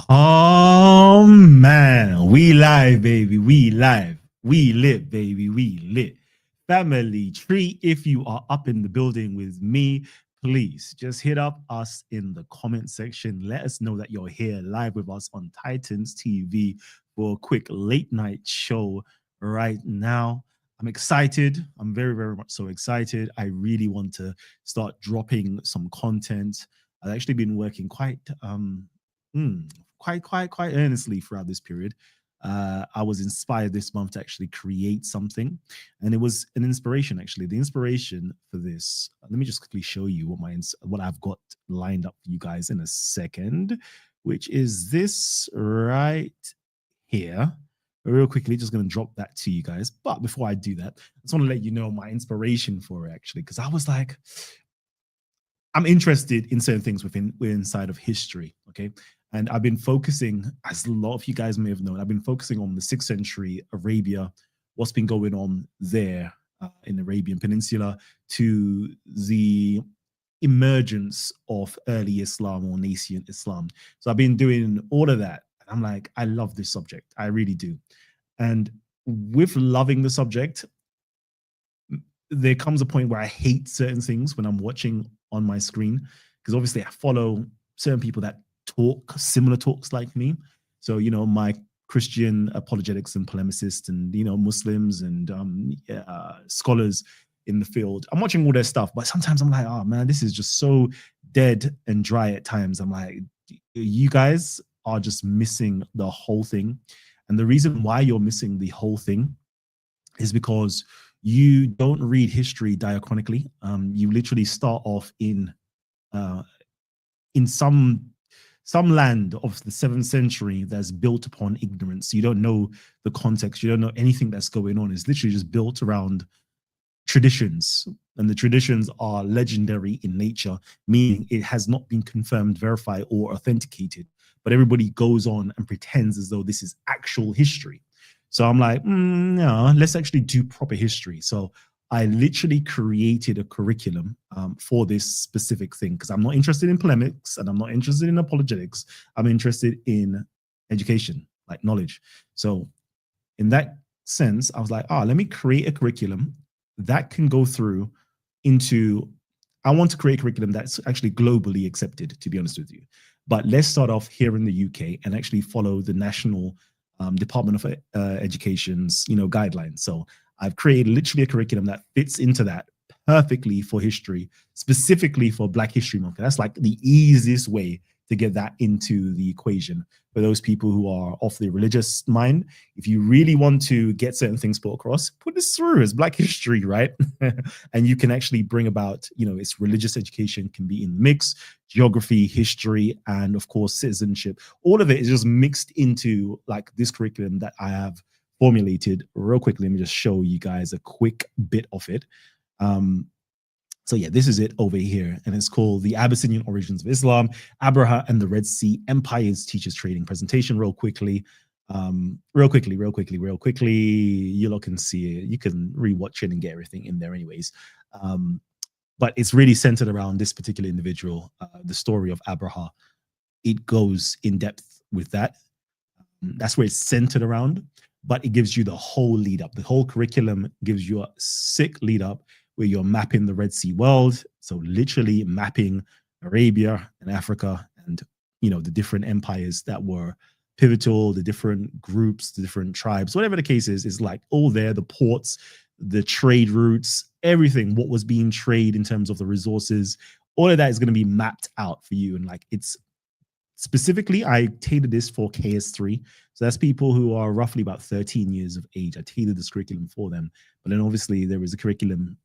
Oh man, we live, baby. We live. We lit, baby. We lit. Family tree. If you are up in the building with me, please just hit up us in the comment section. Let us know that you're here live with us on Titans TV for a quick late night show right now. I'm excited. I'm very, very much so excited. I really want to start dropping some content. I've actually been working mm, quite earnestly throughout this period. I was inspired this month to actually create something, and it was an inspiration. Actually, the inspiration for this. Let me just quickly show you what I've got lined up for you guys in a second, which is this right here. Real quickly, just going to drop that to you guys. But before I do that, I just want to let you know my inspiration for it actually, because I was like, I'm interested in certain things within inside of history. Okay. And I've been focusing, as a lot of you guys may have known, I've been focusing on the 6th century Arabia, what's been going on there in the Arabian Peninsula, to the emergence of early Islam or nascent Islam. So I've been doing all of that. I'm like, I love this subject. I really do. And with loving the subject, there comes a point where I hate certain things when I'm watching on my screen, because obviously I follow certain people that talk similar talks like me. So, my Christian apologetics and polemicists and, Muslims and scholars in the field. I'm watching all their stuff, but sometimes I'm like, oh man, this is just so dead and dry at times. I'm like, you guys are just missing the whole thing. And the reason why you're missing the whole thing is because you don't read history diachronically. You literally start off uh, in some land of the 7th century that's built upon ignorance. You don't know the context. You don't know anything that's going on. It's literally just built around traditions, and the traditions are legendary in nature, meaning it has not been confirmed, verified, or authenticated. But everybody goes on and pretends as though this is actual history. So I'm like, no, let's actually do proper history. So I literally created a curriculum for this specific thing, because I'm not interested in polemics and I'm not interested in apologetics. I'm interested in education, like knowledge. So in that sense, I was like, let me create a curriculum that can go through into, I want to create a curriculum that's actually globally accepted, to be honest with you. But let's start off here in the UK and actually follow the National Department of Education's, guidelines. So I've created literally a curriculum that fits into that perfectly for history, specifically for Black History Month. That's like the easiest way to get that into the equation for those people who are off the religious mind. If you really want to get certain things put across, put this through as Black history, right? And you can actually bring about, its religious education can be in the mix, geography, history, and of course, citizenship. All of it is just mixed into like this curriculum that I have formulated real quickly. Let me just show you guys a quick bit of it. So yeah, this is it over here, and it's called The Abyssinian Origins of Islam, Abraha and the Red Sea Empires Teachers Trading Presentation. Real quickly, real quickly, you lot can see it. You can rewatch it and get everything in there anyways. But it's really centered around this particular individual, the story of Abraha. It goes in depth with that. That's where it's centered around, but it gives you the whole lead up. The whole curriculum gives you a sick lead up where you're mapping the Red Sea world. So literally mapping Arabia and Africa and, the different empires that were pivotal, the different groups, the different tribes, whatever the case is like all there, the ports, the trade routes, everything, what was being traded in terms of the resources, all of that is going to be mapped out for you. And like, it's specifically, I tailored this for KS3. So that's people who are roughly about 13 years of age. I tailored this curriculum for them. But then obviously there is a curriculum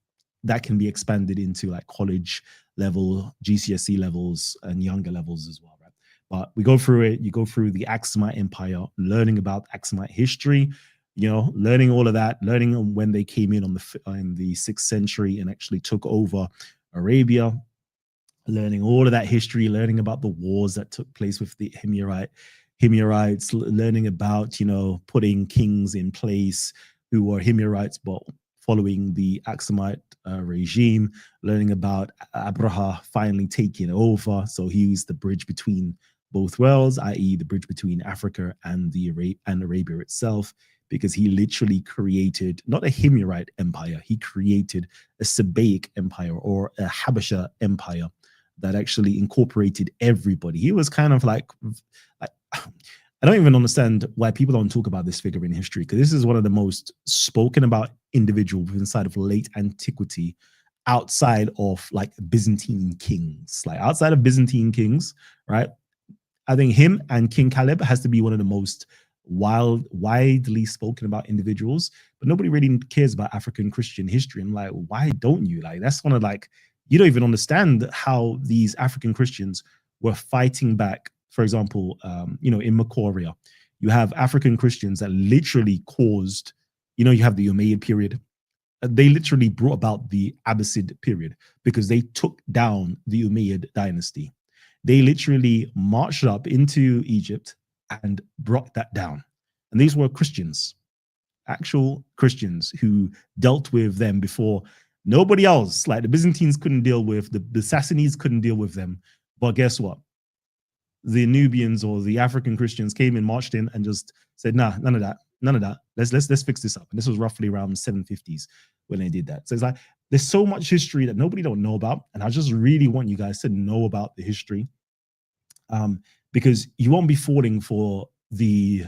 that can be expanded into like college level, GCSE levels, and younger levels as well, right? But we go through it. You go through the Aksumite Empire, learning about Aksumite history, learning all of that, learning when they came in in the 6th century and actually took over Arabia, learning all of that history, learning about the wars that took place with the Himyarites, learning about, putting kings in place who were Himyarites, but following the Aksumite regime, learning about Abraha finally taking over. So he's the bridge between both worlds, i.e., the bridge between Africa and Arabia itself, because he literally created not a Himyarite empire, he created a Sabaic empire or a Habasha empire that actually incorporated everybody. He was kind of like I don't even understand why people don't talk about this figure in history, because this is one of the most spoken about individuals inside of late antiquity, outside of like Byzantine kings. Like outside of Byzantine kings, right? I think him and King Caleb has to be one of the most widely spoken about individuals, but nobody really cares about African Christian history. And like, why don't you? Like, that's one of like, you don't even understand how these African Christians were fighting back. For example, in Makoria, you have African Christians that literally caused, you have the Umayyad period. They literally brought about the Abbasid period because they took down the Umayyad dynasty. They literally marched up into Egypt and brought that down. And these were Christians, actual Christians who dealt with them before nobody else. Like the Byzantines couldn't deal with, the Sassanids couldn't deal with them. But guess what? The Nubians or the African Christians came and marched in and just said, nah, none of that. Let's fix this up. And this was roughly around the 750s when they did that. So it's like there's so much history that nobody don't know about. And I just really want you guys to know about the history. Because you won't be falling for the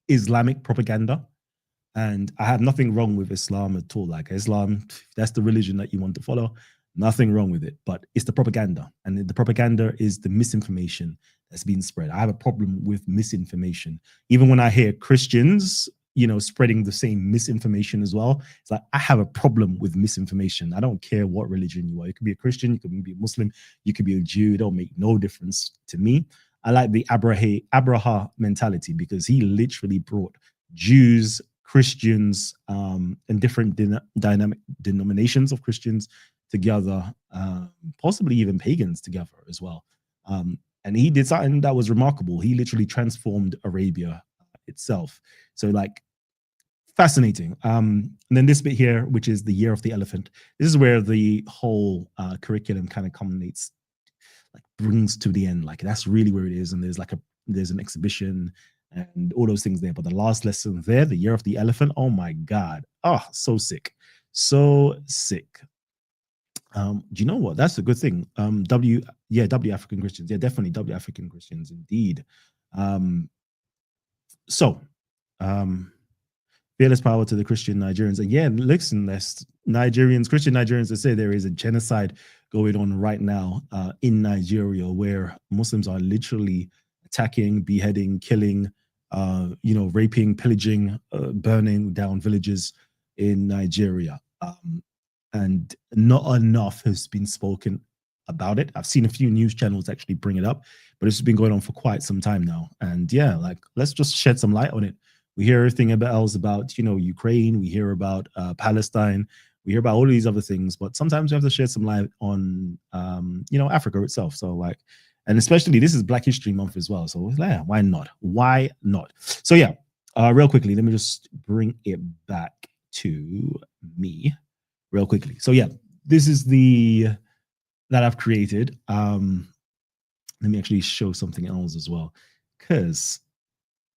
Islamic propaganda. And I have nothing wrong with Islam at all. Like Islam, that's the religion that you want to follow. Nothing wrong with it, but it's the propaganda. And the propaganda is the misinformation that's being spread. I have a problem with misinformation. Even when I hear Christians, spreading the same misinformation as well, it's like, I have a problem with misinformation. I don't care what religion you are. You could be a Christian, you could be a Muslim, you could be a Jew. It don't make no difference to me. I like the Abraha mentality because he literally brought Jews, Christians, and different denominations of Christians together, possibly even pagans together as well. And he did something that was remarkable. He literally transformed Arabia itself. So like fascinating. And then this bit here, which is the Year of the Elephant. This is where the whole curriculum kind of culminates, like brings to the end. Like that's really where it is. And there's an exhibition and all those things there. But the last lesson there, the Year of the Elephant, oh my God. Oh, so sick. So sick. Do you know what? That's a good thing. W African Christians. Yeah, definitely W African Christians, indeed. Fearless power to the Christian Nigerians. And yeah, listen, there's Christian Nigerians that say there is a genocide going on right now in Nigeria where Muslims are literally attacking, beheading, killing, raping, pillaging, burning down villages in Nigeria. And not enough has been spoken about it. I've seen a few news channels actually bring it up, but it's been going on for quite some time now. And yeah, like let's just shed some light on it. We hear everything else about, Ukraine. We hear about Palestine. We hear about all of these other things, but sometimes we have to shed some light on, Africa itself. So like, and especially this is Black History Month as well. So yeah, why not? Why not? So yeah, real quickly, let me just bring it back to me real quickly. So yeah, this is that I've created. Let me actually show something else as well, because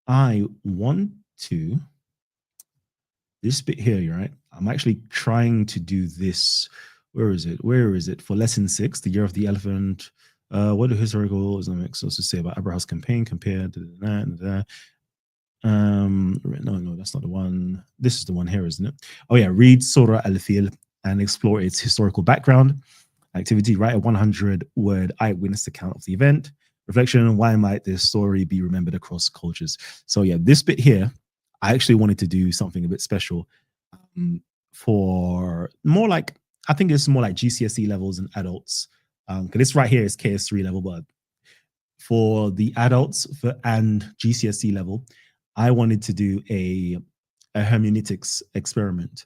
I want to, this bit here, right? I'm actually trying to do this. Where is it? For lesson 6, the Year of the Elephant. What do historical Islamic sources say about Abraha's campaign compared to that? No, that's not the one. This is the one here, isn't it? Oh yeah, read Surah Al-Fil and explore its historical background. Activity, write a 100-word eyewitness account of the event. Reflection, why might this story be remembered across cultures? So yeah, this bit here, I actually wanted to do something a bit special for more like, I think it's more like GCSE levels and adults. Because this right here is KS3 level, but for the adults and GCSE level, I wanted to do a hermeneutics experiment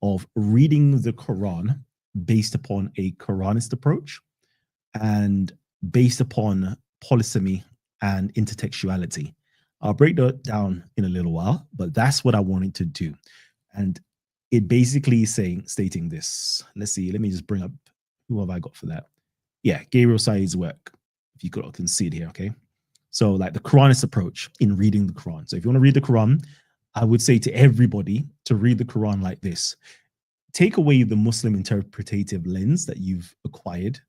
of reading the Quran based upon a Quranist approach and based upon polysemy and intertextuality. I'll break that down in a little while, but that's what I wanted to do. And it basically stating this. Let's see, let me just bring up, who have I got for that? Yeah, Gabriel Said's work. if you can see it here, okay? So like the Quranist approach in reading the Quran. So if you want to read the Quran, I would say to everybody to read the Quran like this. Take away the Muslim interpretative lens that you've acquired,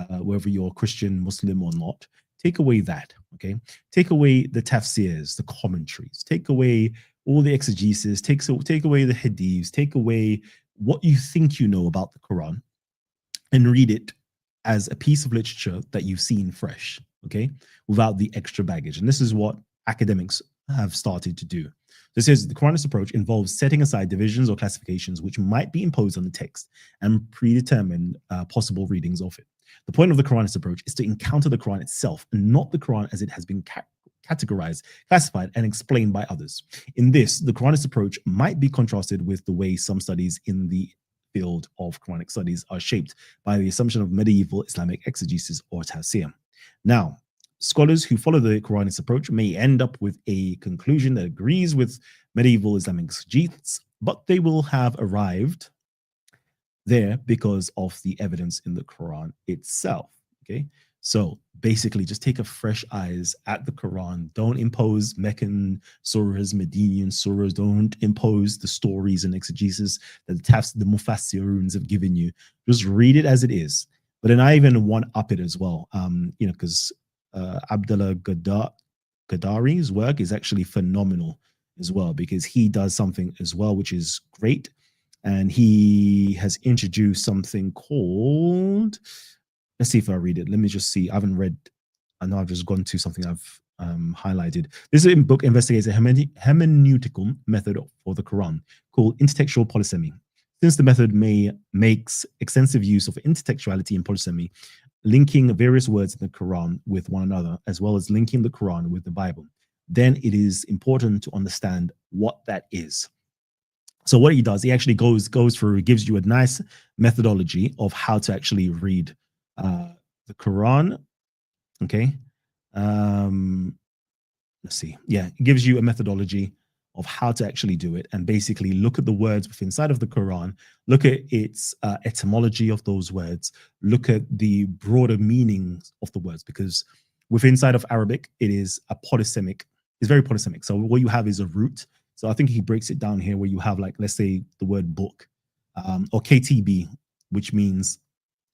whether you're Christian, Muslim, or not. Take away that, okay? Take away the tafsirs, the commentaries. Take away all the exegesis. Take away the hadiths. Take away what you think you know about the Quran and read it as a piece of literature that you've seen fresh, okay, without the extra baggage. And this is what academics have started to do. This is the Quranist approach involves setting aside divisions or classifications which might be imposed on the text and predetermine possible readings of it. The point of the Quranist approach is to encounter the Quran itself and not the Quran as it has been categorized, classified, and explained by others. In this, the Quranist approach might be contrasted with the way some studies in the field of Quranic studies are shaped by the assumption of medieval Islamic exegesis or tafsir. Now, scholars who follow the Quranist approach may end up with a conclusion that agrees with medieval Islamic exegesis, but they will have arrived there because of the evidence in the Quran itself. Okay, so basically, just take a fresh eyes at the Quran. Don't impose Meccan surahs, Medinian surahs. Don't impose the stories and exegesis that the Mufassiruns have given you. Just read it as it is. But then I even one up it as well. Because Abdullah Gadari's work is actually phenomenal as well, because he does something as well which is great. And he has introduced something called, let's see if I read it. Let me just see. I haven't read, I know I've just gone to something I've highlighted. This book investigates a hermeneutical method for the Quran called intertextual polysemy. Since the method makes extensive use of intertextuality and polysemy, linking various words in the Quran with one another, as well as linking the Quran with the Bible, then it is important to understand what that is. So what he does, he actually goes through, gives you a nice methodology of how to actually read the Quran. Okay. Let's see. Yeah, it gives you a methodology of how to actually do it, and basically look at the words within inside of the Quran, look at its etymology of those words, look at the broader meanings of the words, because within inside of Arabic, it is a polysemic, it's very polysemic. So what you have is a root. So I think he breaks it down here where you have, like, let's say the word book, or KTB, which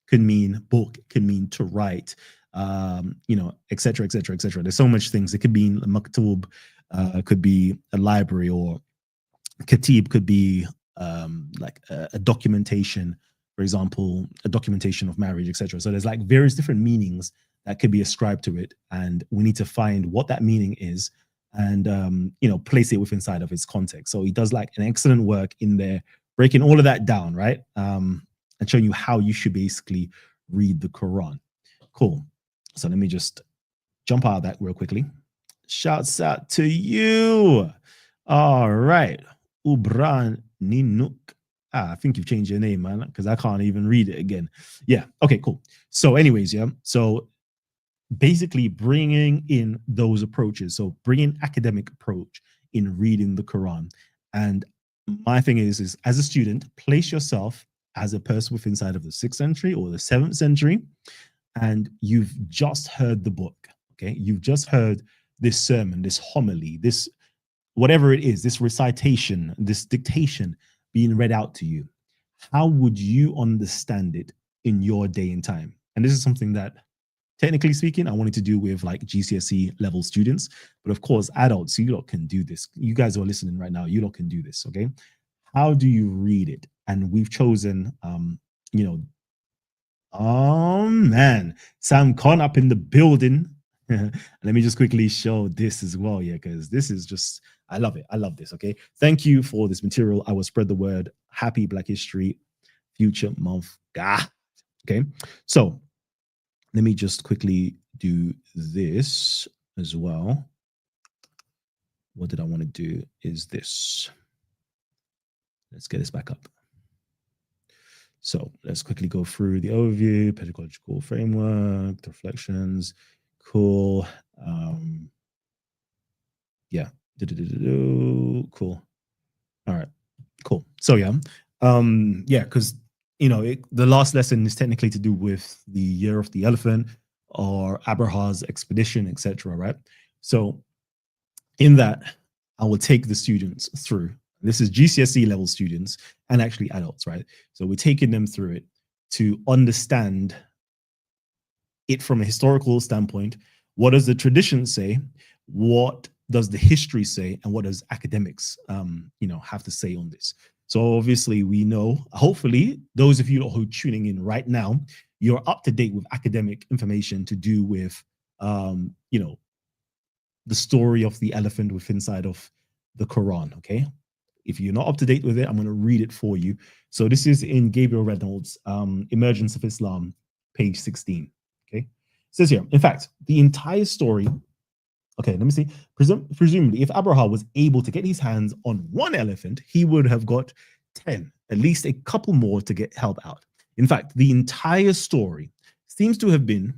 could mean book, can mean to write, et cetera, et cetera, et cetera. There's so much things. It could be maktub, could be a library, or katib could be like a documentation, for example, a documentation of marriage, etc. So there's like various different meanings that could be ascribed to it, and we need to find what that meaning is and place it within inside of its context. So he does like an excellent work in there, breaking all of that down, right? And showing you how you should basically read the Quran. Cool. So let me just jump out of that real quickly. Shouts out to you. All right. Ubran Ninuk. I think you've changed your name, man, because I can't even read it again. Yeah. Okay, cool. So anyways, yeah. So basically bringing in those approaches. So bringing academic approach in reading the Quran. And my thing is as a student, place yourself as a person within inside of the 6th century or the 7th century, and you've just heard the book, okay? You've just heard this sermon, this homily, this whatever it is, this recitation, this dictation being read out to you. How would you understand it in your day and time? And this is something that, technically speaking, I wanted to do with like GCSE level students, but of course, adults, you lot can do this. You guys who are listening right now, you lot can do this, okay? How do you read it? And we've chosen, oh man, Sam Con up in the building. Let me just quickly show this as well, yeah, because this is just, I love it. I love this, okay? Thank you for this material. I will spread the word. Happy Black History Future Month. Okay, so let me just quickly do this as well. What did I want to do is this. Let's get this back up. So let's quickly go through the overview, pedagogical framework, the reflections. Cool. Yeah. Cool. All right. Cool. So yeah. Because the last lesson is technically to do with the Year of the Elephant. or Abraha's expedition, etc. Right? So in that, I will take the students through. This is GCSE level students and actually adults, right? So we're taking them through it to understand it from a historical standpoint. What does the tradition say? What does the history say? And what does academics, have to say on this? So obviously, we know. Hopefully, those of you who are tuning in right now, you're up to date with academic information to do with, the story of the elephant within inside of the Quran. Okay, if you're not up to date with it, I'm going to read it for you. So this is in Gabriel Reynolds' Emergence of Islam, page 16. Okay, it says here, in fact, the entire story. Okay, let me see. Presumably, if Abraha was able to get his hands on one elephant, he would have got 10, at least a couple more to get help out. In fact, the entire story seems to have been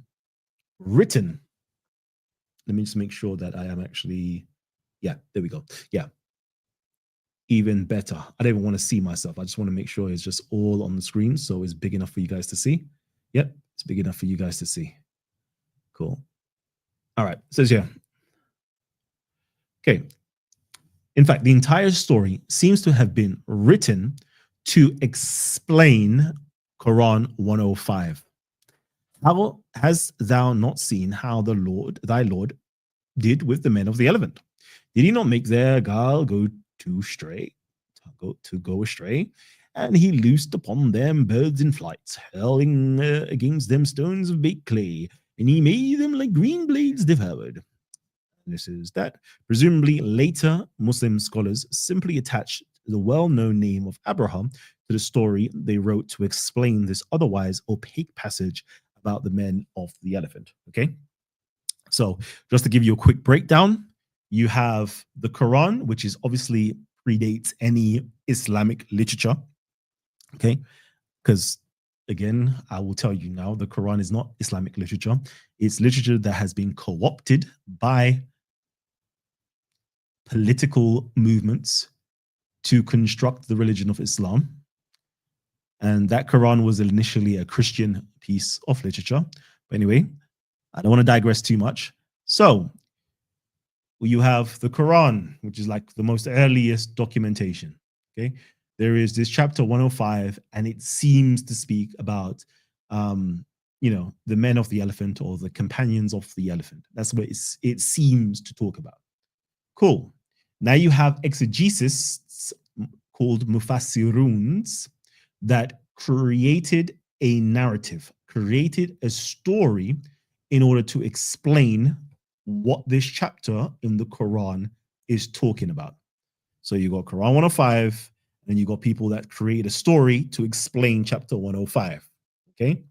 written. Let me just make sure that I am actually, yeah, there we go. Yeah, even better. I don't even want to see myself. I just want to make sure it's just all on the screen. So it's big enough for you guys to see. Yep, it's big enough for you guys to see. Cool. All right, it says here. Okay. In fact, the entire story seems to have been written to explain Quran 105. How hast thou not seen how the Lord, thy Lord, did with the men of the elephant? Did he not make their guile go go astray? And he loosed upon them birds in flight, hurling against them stones of baked clay, and he made them like green blades devoured. This is that. Presumably, later Muslim scholars simply attached the well-known name of Abraham to the story they wrote to explain this otherwise opaque passage about the men of the elephant. Okay, so just to give you a quick breakdown, you have the Quran, which is obviously predates any Islamic literature. Okay, because again, I will tell you now, the Quran is not Islamic literature. It's literature that has been co-opted by political movements to construct the religion of Islam. And that Quran was initially a Christian piece of literature. But anyway, I don't want to digress too much. So you have the Quran, which is like the most earliest documentation. Okay. There is this chapter 105, and it seems to speak about, the men of the elephant or the companions of the elephant. That's what it seems to talk about. Cool. Now you have exegesis called mufassiruns that created a narrative, created a story in order to explain what this chapter in the Quran is talking about. So you got Quran 105, and you got people that create a story to explain chapter 105. Okay.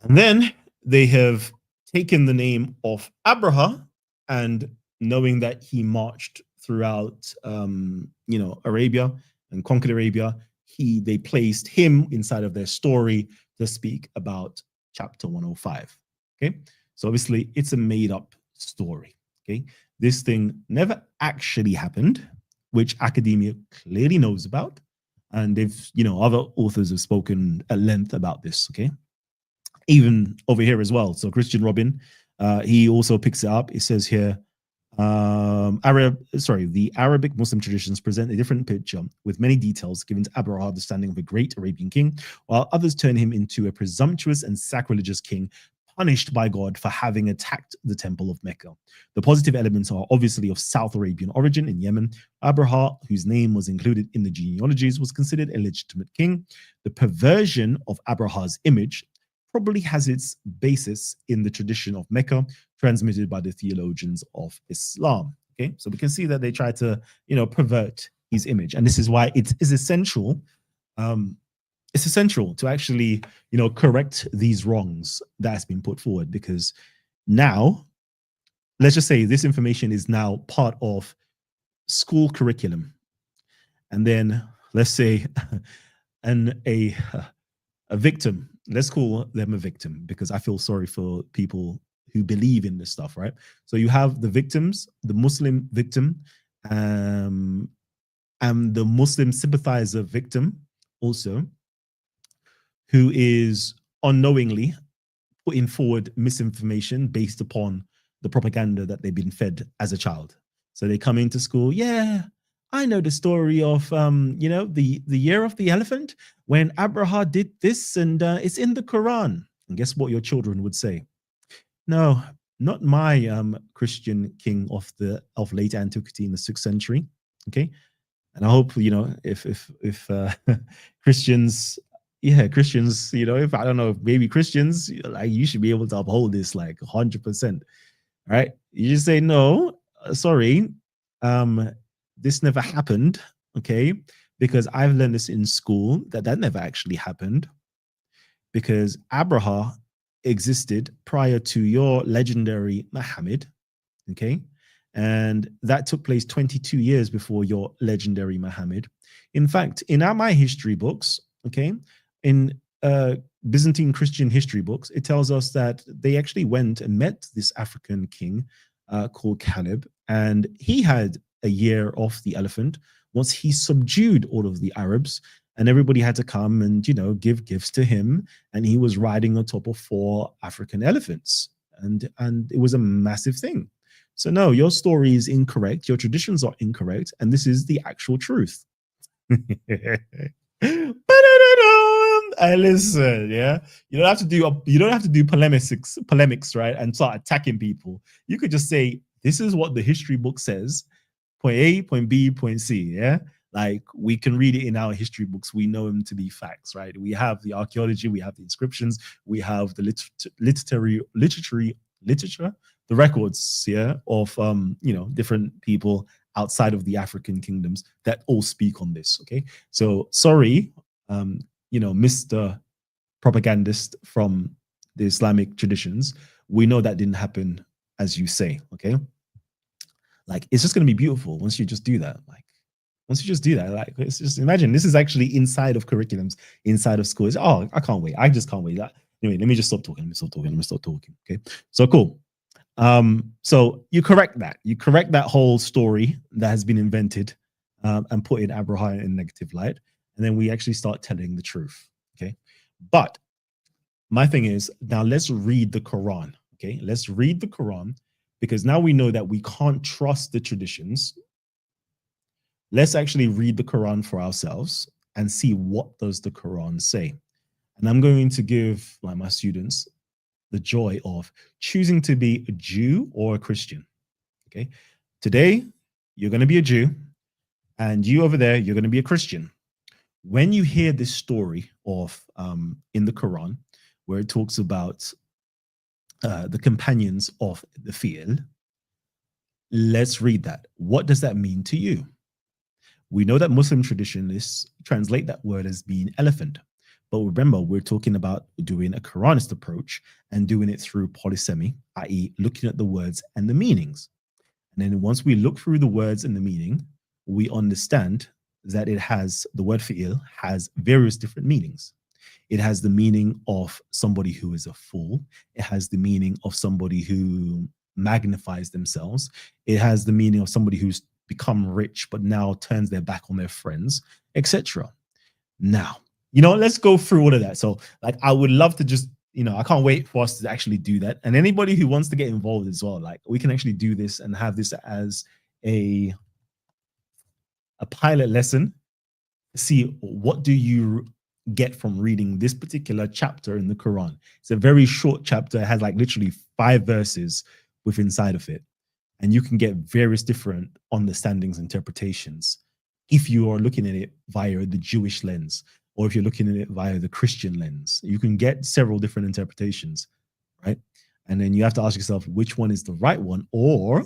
And then they have taken the name of Abraha, and knowing that he marched throughout, Arabia and conquered Arabia, they placed him inside of their story to speak about chapter 105. Okay, so obviously it's a made-up story. Okay, this thing never actually happened, which academia clearly knows about, and they've, other authors have spoken at length about this. Okay, even over here as well. So Christian Robin, he also picks it up. It says here, the Arabic Muslim traditions present a different picture with many details given to Abraha, the standing of a great Arabian king, while others turn him into a presumptuous and sacrilegious king punished by God for having attacked the temple of Mecca. The positive elements are obviously of South Arabian origin in Yemen. Abraha, whose name was included in the genealogies, was considered a legitimate king. The perversion of Abraha's image probably has its basis in the tradition of Mecca, transmitted by the theologians of Islam. Okay, so we can see that they try to, pervert his image, and this is why it is essential. It's essential to actually, correct these wrongs that has been put forward, because now, let's just say this information is now part of school curriculum, and then let's say, a victim. Let's call them a victim, because I feel sorry for people who believe in this stuff, right? So you have the victims, the Muslim victim, and the Muslim sympathizer victim also, who is unknowingly putting forward misinformation based upon the propaganda that they've been fed as a child. So they come into school, yeah, I know the story of the year of the elephant when Abraha did this, and it's in the Quran. And guess what your children would say? No, not my Christian king of late antiquity in the 6th century. Okay, and I hope if Christians, yeah, Christians, if I don't know, maybe Christians, like you should be able to uphold this like 100%. Right? You just say no, sorry, this never happened. Okay, because I've learned this in school that never actually happened, because Abraha existed prior to your legendary Muhammad. Okay, and that took place 22 years before your legendary Muhammad. In fact, in my history books, okay, in Byzantine Christian history books, it tells us that they actually went and met this African king called Caleb, and he had a year of the elephant once he subdued all of the Arabs, and everybody had to come and give gifts to him, and he was riding on top of 4 African elephants, and it was a massive thing. So no, your story is incorrect. Your traditions are incorrect, and this is the actual truth. I listen, yeah. You don't have to do polemics, right? And start attacking people. You could just say, this is what the history book says. Point A, point B, point C. Yeah. Like, we can read it in our history books. We know them to be facts, right? We have the archaeology, we have the inscriptions, we have the literature, the records, yeah, of different people outside of the African kingdoms that all speak on this. Okay, so sorry, Mr. Propagandist from the Islamic traditions, we know that didn't happen as you say. Okay, like, it's just going to be beautiful once you just do that. Like, once you just do that, like, it's just, imagine this is actually inside of curriculums, inside of schools. Oh, I can't wait. I just can't wait. Anyway, let me just stop talking. Let me stop talking. Okay, so cool. So you correct that whole story that has been invented and put in Abraha in negative light, and then we actually start telling the truth. Okay, but my thing is, now let's read the Quran. Okay, let's read the Quran, because now we know that we can't trust the traditions. Let's actually read the Quran for ourselves and see what does the Quran say. And I'm going to give my students the joy of choosing to be a Jew or a Christian. Okay, today you're going to be a Jew, and you over there, you're going to be a Christian. When you hear this story of in the Quran, where it talks about the companions of the Fil, let's read that. What does that mean to you? We know that Muslim traditionalists translate that word as being elephant. But remember, we're talking about doing a Quranist approach and doing it through polysemy, i.e., looking at the words and the meanings. And then once we look through the words and the meaning, we understand that the word fi'il has various different meanings. It has the meaning of somebody who is a fool. It has the meaning of somebody who magnifies themselves. It has the meaning of somebody who's become rich but now turns their back on their friends, etc. Now, let's go through all of that. So, like, I would love to just, I can't wait for us to actually do that. And anybody who wants to get involved as well, like, we can actually do this and have this as a pilot lesson. See, what do you get from reading this particular chapter in the Quran? It's a very short chapter. It has like literally 5 verses within inside of it. And you can get various different understandings, interpretations, if you are looking at it via the Jewish lens, or if you're looking at it via the Christian lens. You can get several different interpretations, right? And then you have to ask yourself, which one is the right one? Or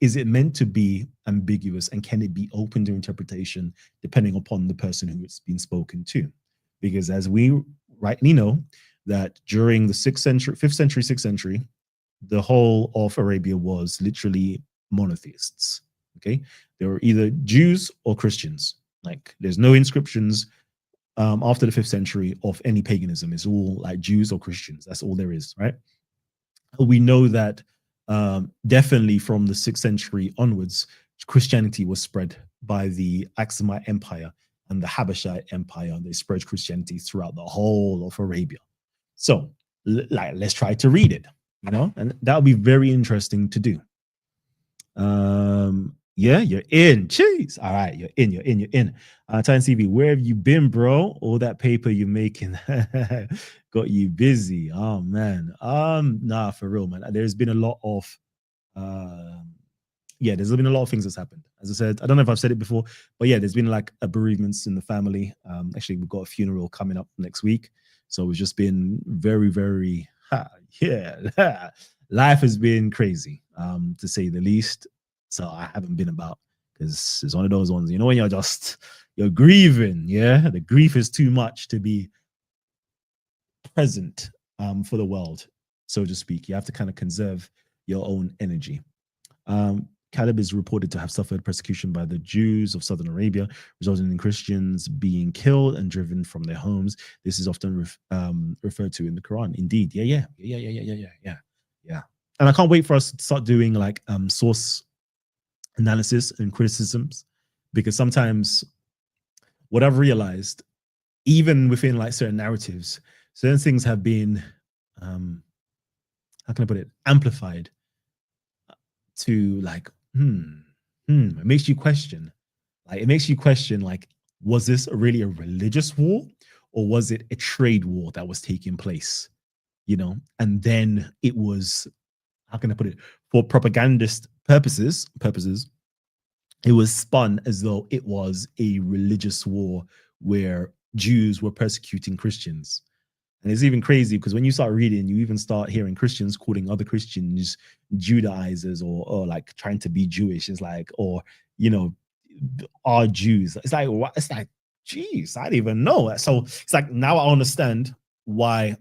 is it meant to be ambiguous, and can it be open to interpretation depending upon the person who it's been spoken to? Because as we rightly know, that during the 5th century, 6th century, the whole of Arabia was literally monotheists. Okay, they were either Jews or Christians. Like, there's no inscriptions after the 5th century of any paganism. It's all like Jews or Christians. That's all there is, right? We know that definitely from the 6th century onwards, Christianity was spread by the Aksumite Empire and the Habashite Empire. They spread Christianity throughout the whole of Arabia. So like, let's try to read it, and that would be very interesting to do. Yeah, you're in. Jeez. All right, you're in. Time CV, where have you been, bro? All that paper you're making got you busy. Oh man. Nah, for real, man. There's been a lot of there's been a lot of things that's happened. As I said, I don't know if I've said it before, but yeah, there's been like a bereavements in the family. Actually, we've got a funeral coming up next week. So it's just been very, very, life has been crazy, to say the least. So I haven't been about because it's one of those ones, when you're grieving, yeah, the grief is too much to be present for the world, so to speak. You have to kind of conserve your own energy. Caleb is reported to have suffered persecution by the Jews of southern Arabia, resulting in Christians being killed and driven from their homes. This is often referred to in the Quran. Indeed, yeah. And I can't wait for us to start doing like source analysis and criticisms, because sometimes what I've realized, even within like certain narratives, certain things have been, how can I put it, amplified to like, it makes you question. Like, was this really a religious war, or was it a trade war that was taking place? And then it was, how can I put it, for propagandist purposes, it was spun as though it was a religious war where Jews were persecuting Christians. And it's even crazy because when you start reading, you even start hearing Christians calling other Christians Judaizers, or like trying to be Jewish. It's like, or, are Jews. It's like, what? It's like, geez, I didn't even know. So it's like, now I understand why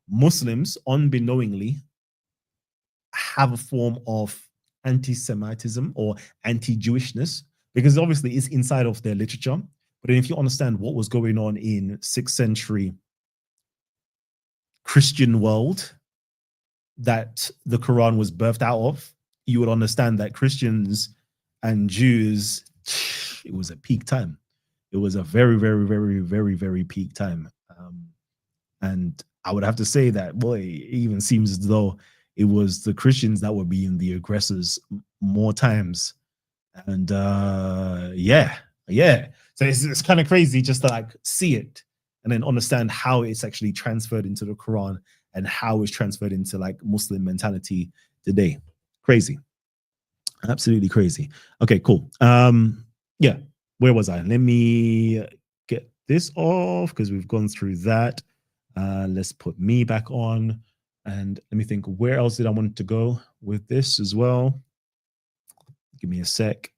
Muslims unbeknowingly have a form of anti-Semitism or anti-Jewishness, because obviously it's inside of their literature. But then if you understand what was going on in 6th century Christian world that the Quran was birthed out of, you would understand that Christians and Jews, it was a peak time. It was a very, very, very, very, very peak time. And I would have to say that, boy, it even seems as though it was the Christians that were being the aggressors more times. And yeah. So it's kind of crazy just to like see it and then understand how it's actually transferred into the Quran and how it's transferred into like Muslim mentality today. Crazy. Absolutely crazy. Okay, cool. Yeah, where was I? Let me get this off because we've gone through that. Let's put me back on. And let me think, where else did I want to go with this as well? Give me a sec.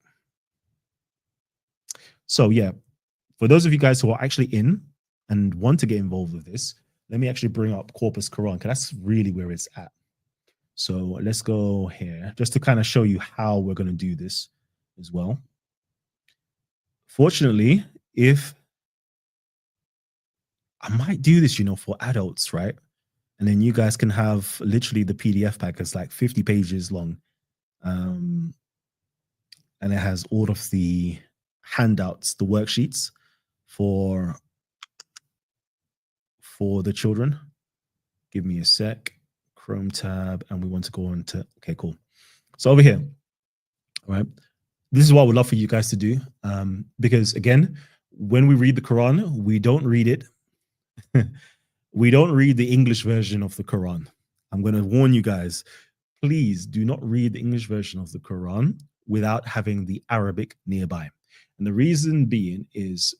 So yeah, for those of you guys who are actually in and want to get involved with this, let me actually bring up Corpus Quran, because that's really where it's at. So let's go here just to kind of show you how we're going to do this as well. Fortunately, if I might do this, for adults, right? And then you guys can have literally the PDF pack. It's like 50 pages long. And it has all of the handouts, the worksheets for the children. Give me a sec. Chrome tab, and we want to go on to, okay, cool. So over here, all right, this is what I would love for you guys to do. Because again, when we read the Quran, we don't read it. We don't read the English version of the Quran. I'm going to warn you guys, please do not read the English version of the Quran without having the Arabic nearby. And the reason being is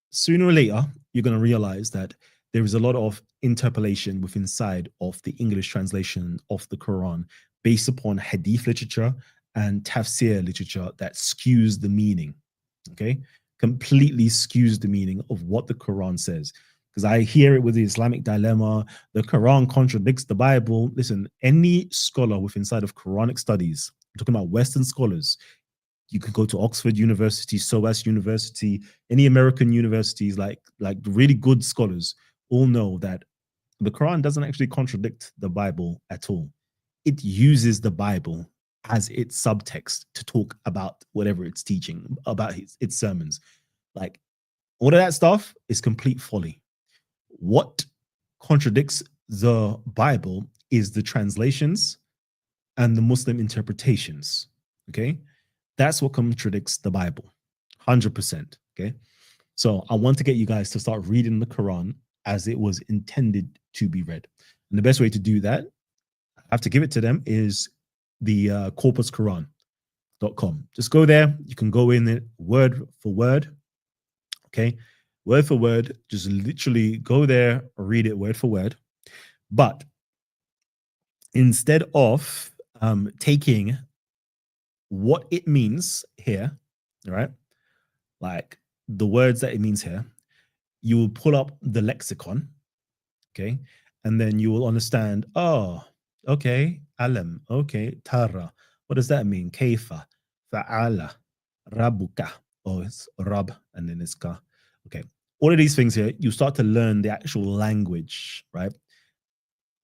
sooner or later, you're going to realize that there is a lot of interpolation within inside of the English translation of the Quran based upon hadith literature and tafsir literature that skews the meaning, okay? Completely skews the meaning of what the Quran says. Because I hear it with the Islamic dilemma, the Quran contradicts the Bible. Listen, any scholar within inside of Quranic studies, I'm talking about Western scholars, you could go to Oxford University, SOAS University, any American universities, like really good scholars, all know that the Quran doesn't actually contradict the Bible at all. It uses the Bible as its subtext to talk about whatever it's teaching, about its sermons. Like, all of that stuff is complete folly. What contradicts the Bible is the translations and the Muslim interpretations. Okay. That's what contradicts the Bible. 100%. Okay. So I want to get you guys to start reading the Quran as it was intended to be read. And the best way to do that, I have to give it to them, is the corpusquran.com. Just go there. You can go in it word for word. Okay. Word for word. Just literally go there, read it word for word. But instead of taking what it means here, right? Like the words that it means here, you will pull up the lexicon, okay? And then you will understand, oh, okay, alam, okay, tara. What does that mean? Kaifa, fa'ala, rabuka. Oh, it's rab, and then it's ka. Okay. All of these things here, you start to learn the actual language, right?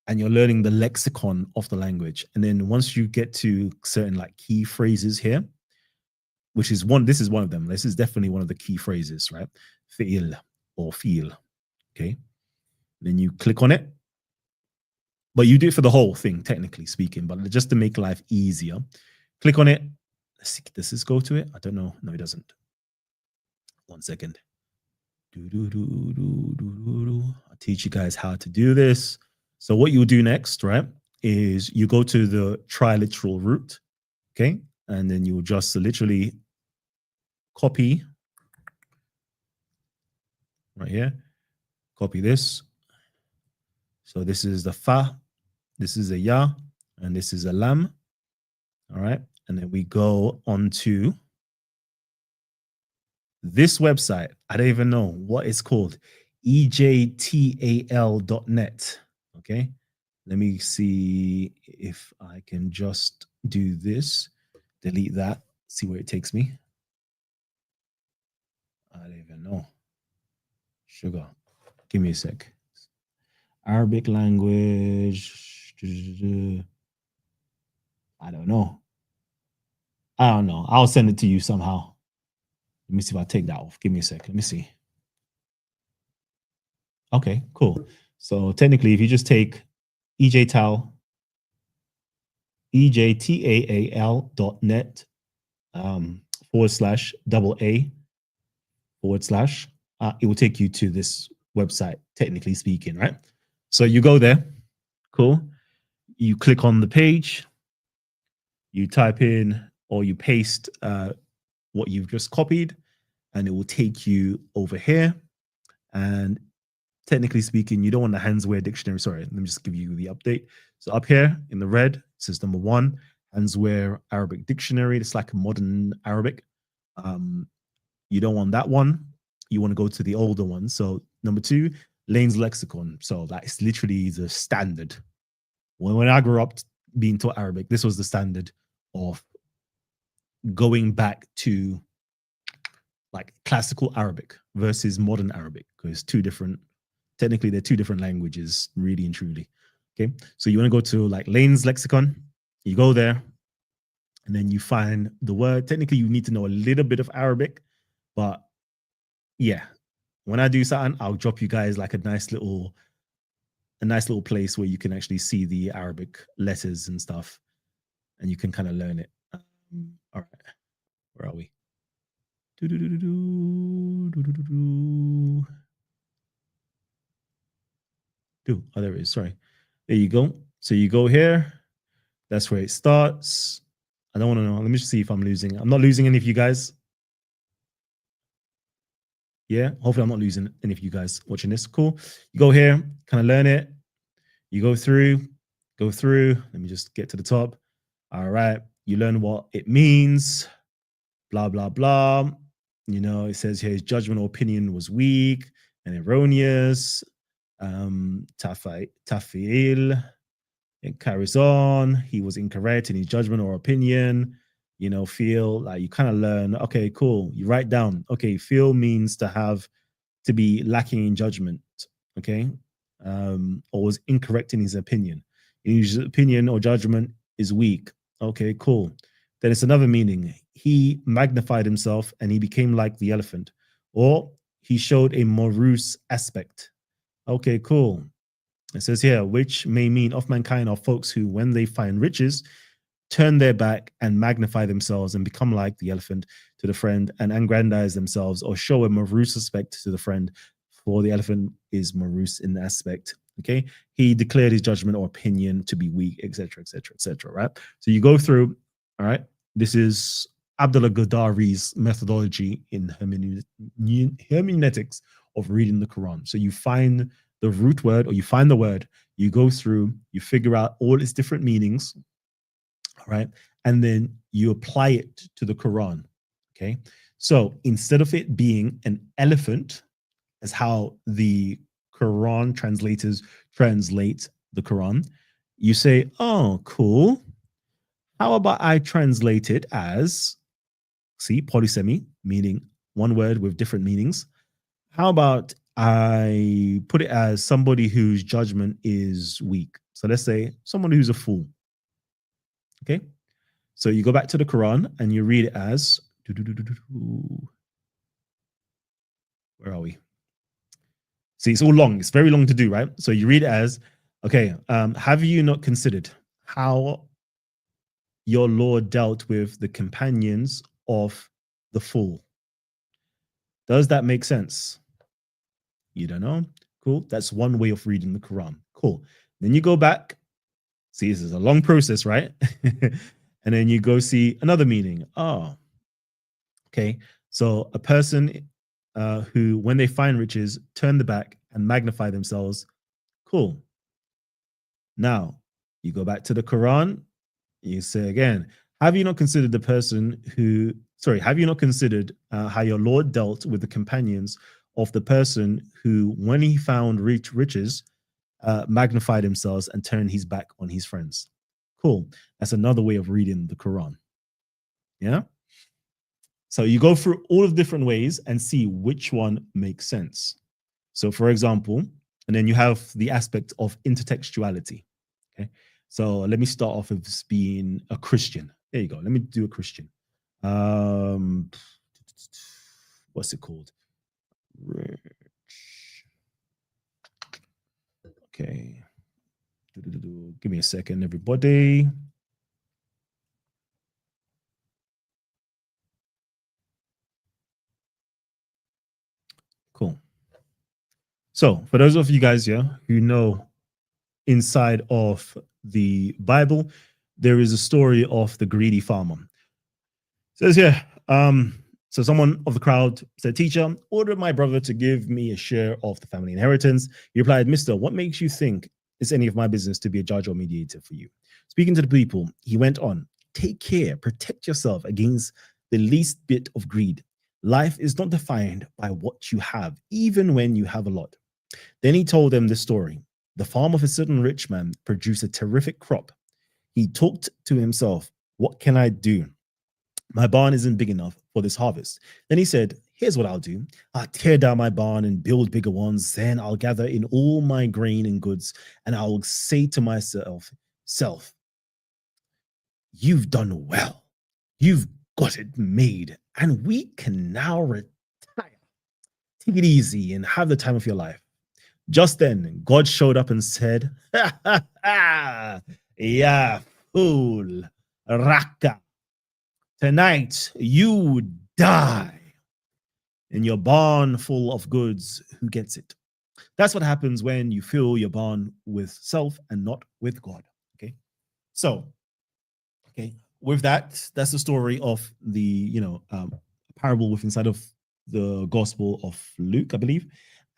And you're learning the lexicon of the language. And then once you get to certain like key phrases here, which is one, this is one of them. This is definitely one of the key phrases, right? Fi'il or feel. Okay. Then you click on it. But you do it for the whole thing, technically speaking, but just to make life easier. Click on it. Let's see, does this go to it? I don't know. No, it doesn't. 1 second. I'll teach you guys how to do this. So what you'll do next, right, is you go to the triliteral root, okay? And then you'll just literally copy right here, copy this. So this is the fa, this is a ya, and this is a lam, all right? And then we go on to this website. I don't even know what it's called, ejtal.net, okay? Let me see if I can just do this, delete that, see where it takes me. I don't even know. Sugar. Give me a sec. Arabic language. I don't know. I'll send it to you somehow. Let me see if I take that off. Give me a sec. Let me see. Okay, cool. So technically, if you just take ejtal, ejtaal.net /AA/, it will take you to this website, technically speaking, right? So you go there, cool. You click on the page, you type in or you paste what you've just copied, and it will take you over here. And technically speaking, you don't want the Hansware dictionary. Sorry, let me just give you the update. So up here in the red, it says number 1, Hansware Arabic Dictionary. It's like a modern Arabic. You don't want that one. You want to go to the older one. So number 2, Lane's Lexicon. So that's literally the standard. When I grew up being taught Arabic, this was the standard of going back to like classical Arabic versus modern Arabic, because technically they're two different languages, really and truly. Okay. So you want to go to like Lane's Lexicon, you go there, and then you find the word. Technically, you need to know a little bit of Arabic, but yeah, when I do something, I'll drop you guys like a nice little place where you can actually see the Arabic letters and stuff, and you can kind of learn it. All right, where are we? Oh, there it is. Sorry. There you go. So you go here. That's where it starts. I don't want to know. Let me just see if I'm losing. I'm not losing any of you guys. Yeah, hopefully I'm not losing any of you guys watching this. Cool. You go here, kind of learn it. You go through. Let me just get to the top. All right. You learn what it means. Blah, blah, blah. You know, it says here his judgment or opinion was weak and erroneous. Tafi'il. It carries on. He was incorrect in his judgment or opinion. You know, feel like you kind of learn. Okay, cool. You write down. Okay, feel means to be lacking in judgment. Okay, or was incorrect in his opinion. His opinion or judgment is weak. Okay, cool. Then it's another meaning. He magnified himself and he became like the elephant, or he showed a morose aspect. Okay, cool. It says here, which may mean of mankind are folks who, when they find riches, turn their back and magnify themselves and become like the elephant to the friend and aggrandize themselves or show a morose aspect to the friend, for the elephant is morose in aspect. Okay, he declared his judgment or opinion to be weak, etc., etc., etc. Right. So you go through. All right. This is Abdullah Gadari's methodology in hermeneutics of reading the Quran. So you find the root word, or you find the word, you go through, you figure out all its different meanings, all right, and then you apply it to the Quran. Okay. So instead of it being an elephant, as how the Quran translators translate the Quran, you say, oh, cool. How about I translate it as, see, polysemy, meaning one word with different meanings. How about I put it as somebody whose judgment is weak? So let's say someone who's a fool. Okay. So you go back to the Quran and you read it as, where are we? See, it's all long. It's very long to do, right? So you read it as, okay, have you not considered how your Lord dealt with the companions of the fool? Does that make sense? You don't know? Cool. That's one way of reading the Quran. Cool. Then you go back. See, this is a long process, right? And then you go see another meaning. Oh, okay. So a person who, when they find riches, turn the back and magnify themselves. Cool. Now, you go back to the Quran. You say again, have you not considered the person who, sorry, have you not considered how your Lord dealt with the companions of the person who, when he found riches, magnified themselves and turned his back on his friends? Cool. That's another way of reading the Quran. Yeah. So you go through all of the different ways and see which one makes sense. So, for example, and then you have the aspect of intertextuality. Okay. So let me start off with being a Christian. There you go. Let me do a Christian. What's it called? Okay. Give me a second, everybody. Cool. So for those of you guys here who know, inside of the Bible, there is a story of the greedy farmer. It says here, so someone of the crowd said, teacher, order my brother to give me a share of the family inheritance. He replied, mister, what makes you think it's any of my business to be a judge or mediator for you? Speaking to the people, he went on, take care, protect yourself against the least bit of greed. Life is not defined by what you have, even when you have a lot. Then he told them the story. The farm of a certain rich man produced a terrific crop. He talked to himself, what can I do? My barn isn't big enough for this harvest. Then he said, here's what I'll do. I'll tear down my barn and build bigger ones. Then I'll gather in all my grain and goods, and I'll say to myself, you've done well. You've got it made, and we can now retire. Take it easy and have the time of your life. Just then, God showed up and said, yeah, fool, Raka. Tonight you die in your barn full of goods. Who gets it? That's what happens when you fill your barn with self and not with God. Okay. So, okay, with that, that's the story of the parable with inside of the Gospel of Luke, I believe,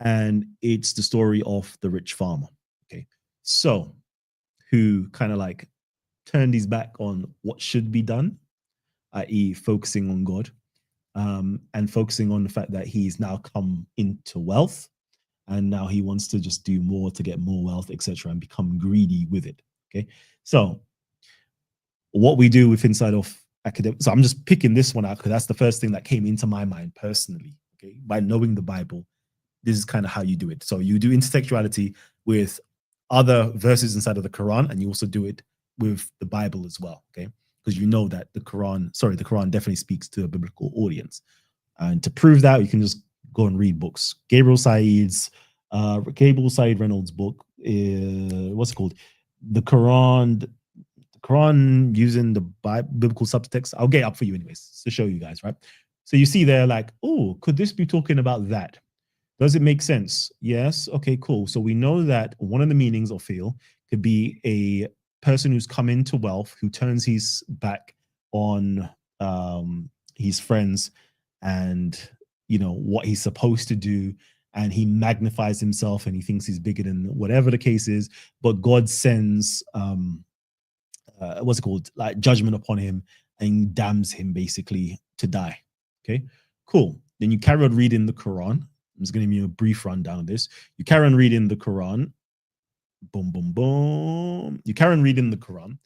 and it's the story of the rich farmer. Okay, so who kind of like turned his back on what should be done, i.e., focusing on God, and focusing on the fact that he's now come into wealth, and now he wants to just do more to get more wealth, etc., and become greedy with it. Okay, so what we do with inside of academic, so I'm just picking this one out because that's the first thing that came into my mind personally. Okay, by knowing the Bible, this is kind of how you do it. So you do intertextuality with other verses inside of the Quran, and you also do it with the Bible as well. Okay, because you know that the Quran definitely speaks to a biblical audience. And to prove that, you can just go and read books. Gabriel Said's Cable Side Reynolds' book. What's it called? The Quran. The Quran using the biblical subtext. I'll get it up for you anyways to show you guys, right? So you see there, like, oh, could this be talking about that? Does it make sense? Yes. Okay, cool. So we know that one of the meanings of feel could be a person who's come into wealth, who turns his back on his friends and, you know, what he's supposed to do. And he magnifies himself and he thinks he's bigger than whatever the case is. But God sends, what's it called? Like judgment upon him and damns him basically to die. Okay, cool. Then you carry on reading the Quran. I'm just going to give you a brief rundown of this. You carry on reading the Quran. Boom, boom, boom. You carry on reading the Quran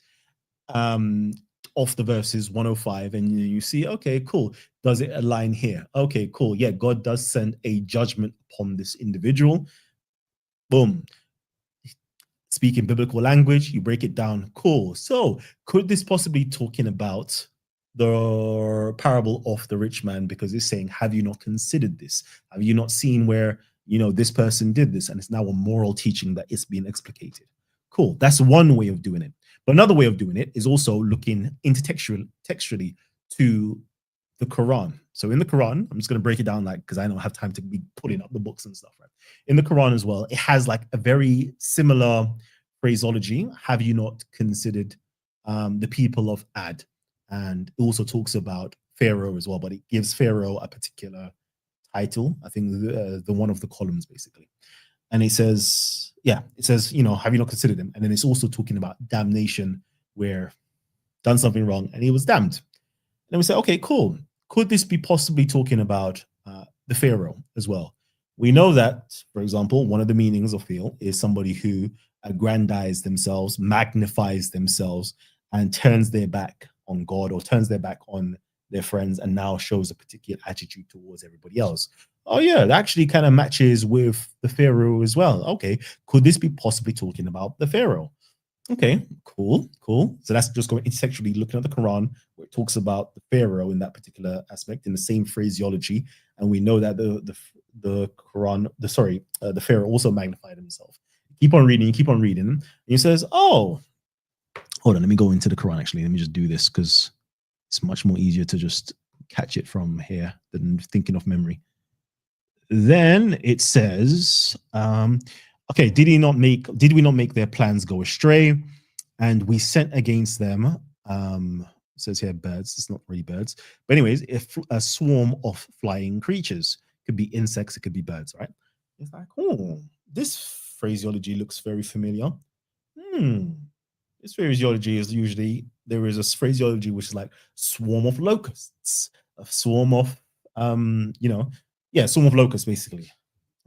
off the verses 105, and you see, okay, cool. Does it align here? Okay, cool. Yeah, God does send a judgment upon this individual. Boom. Speaking biblical language, you break it down. Cool. So could this possibly be talking about the parable of the rich man, because it's saying, have you not considered this? Have you not seen where, you know, this person did this and it's now a moral teaching that is being explicated? Cool. That's one way of doing it. But another way of doing it is also looking textually to the Quran. So in the Quran, I'm just going to break it down, like, because I don't have time to be putting up the books and stuff, right? In the Quran as well, it has like a very similar phraseology. Have you not considered the people of Ad? And it also talks about Pharaoh as well, but it gives Pharaoh a particular title. I think the one of the columns basically. And it says, yeah, it says, you know, have you not considered him? And then it's also talking about damnation, where done something wrong and he was damned. And then we say, okay, cool. Could this be possibly talking about the Pharaoh as well? We know that, for example, one of the meanings of feel is somebody who aggrandizes themselves, magnifies themselves, and turns their back on God or turns their back on their friends and now shows a particular attitude towards everybody else. Oh yeah, that actually kind of matches with the Pharaoh as well. Okay, could this be possibly talking about the Pharaoh? Okay, cool. So that's just going intersexually looking at the Quran, where it talks about the Pharaoh in that particular aspect in the same phraseology, and we know that the Quran, the Pharaoh also magnified himself. Keep on reading, and he says, "Oh, hold on, let me go into the Quran. Actually, let me just do this because it's much more easier to just catch it from here than thinking of memory." Then it says, okay, did we not make their plans go astray? And we sent against them, it says here birds, it's not really birds. But anyways, if a swarm of flying creatures, could be insects, it could be birds, right? It's like, oh, this phraseology looks very familiar. This phraseology is usually, there is a phraseology which is like swarm of locusts, a swarm of, swarm of locusts, basically,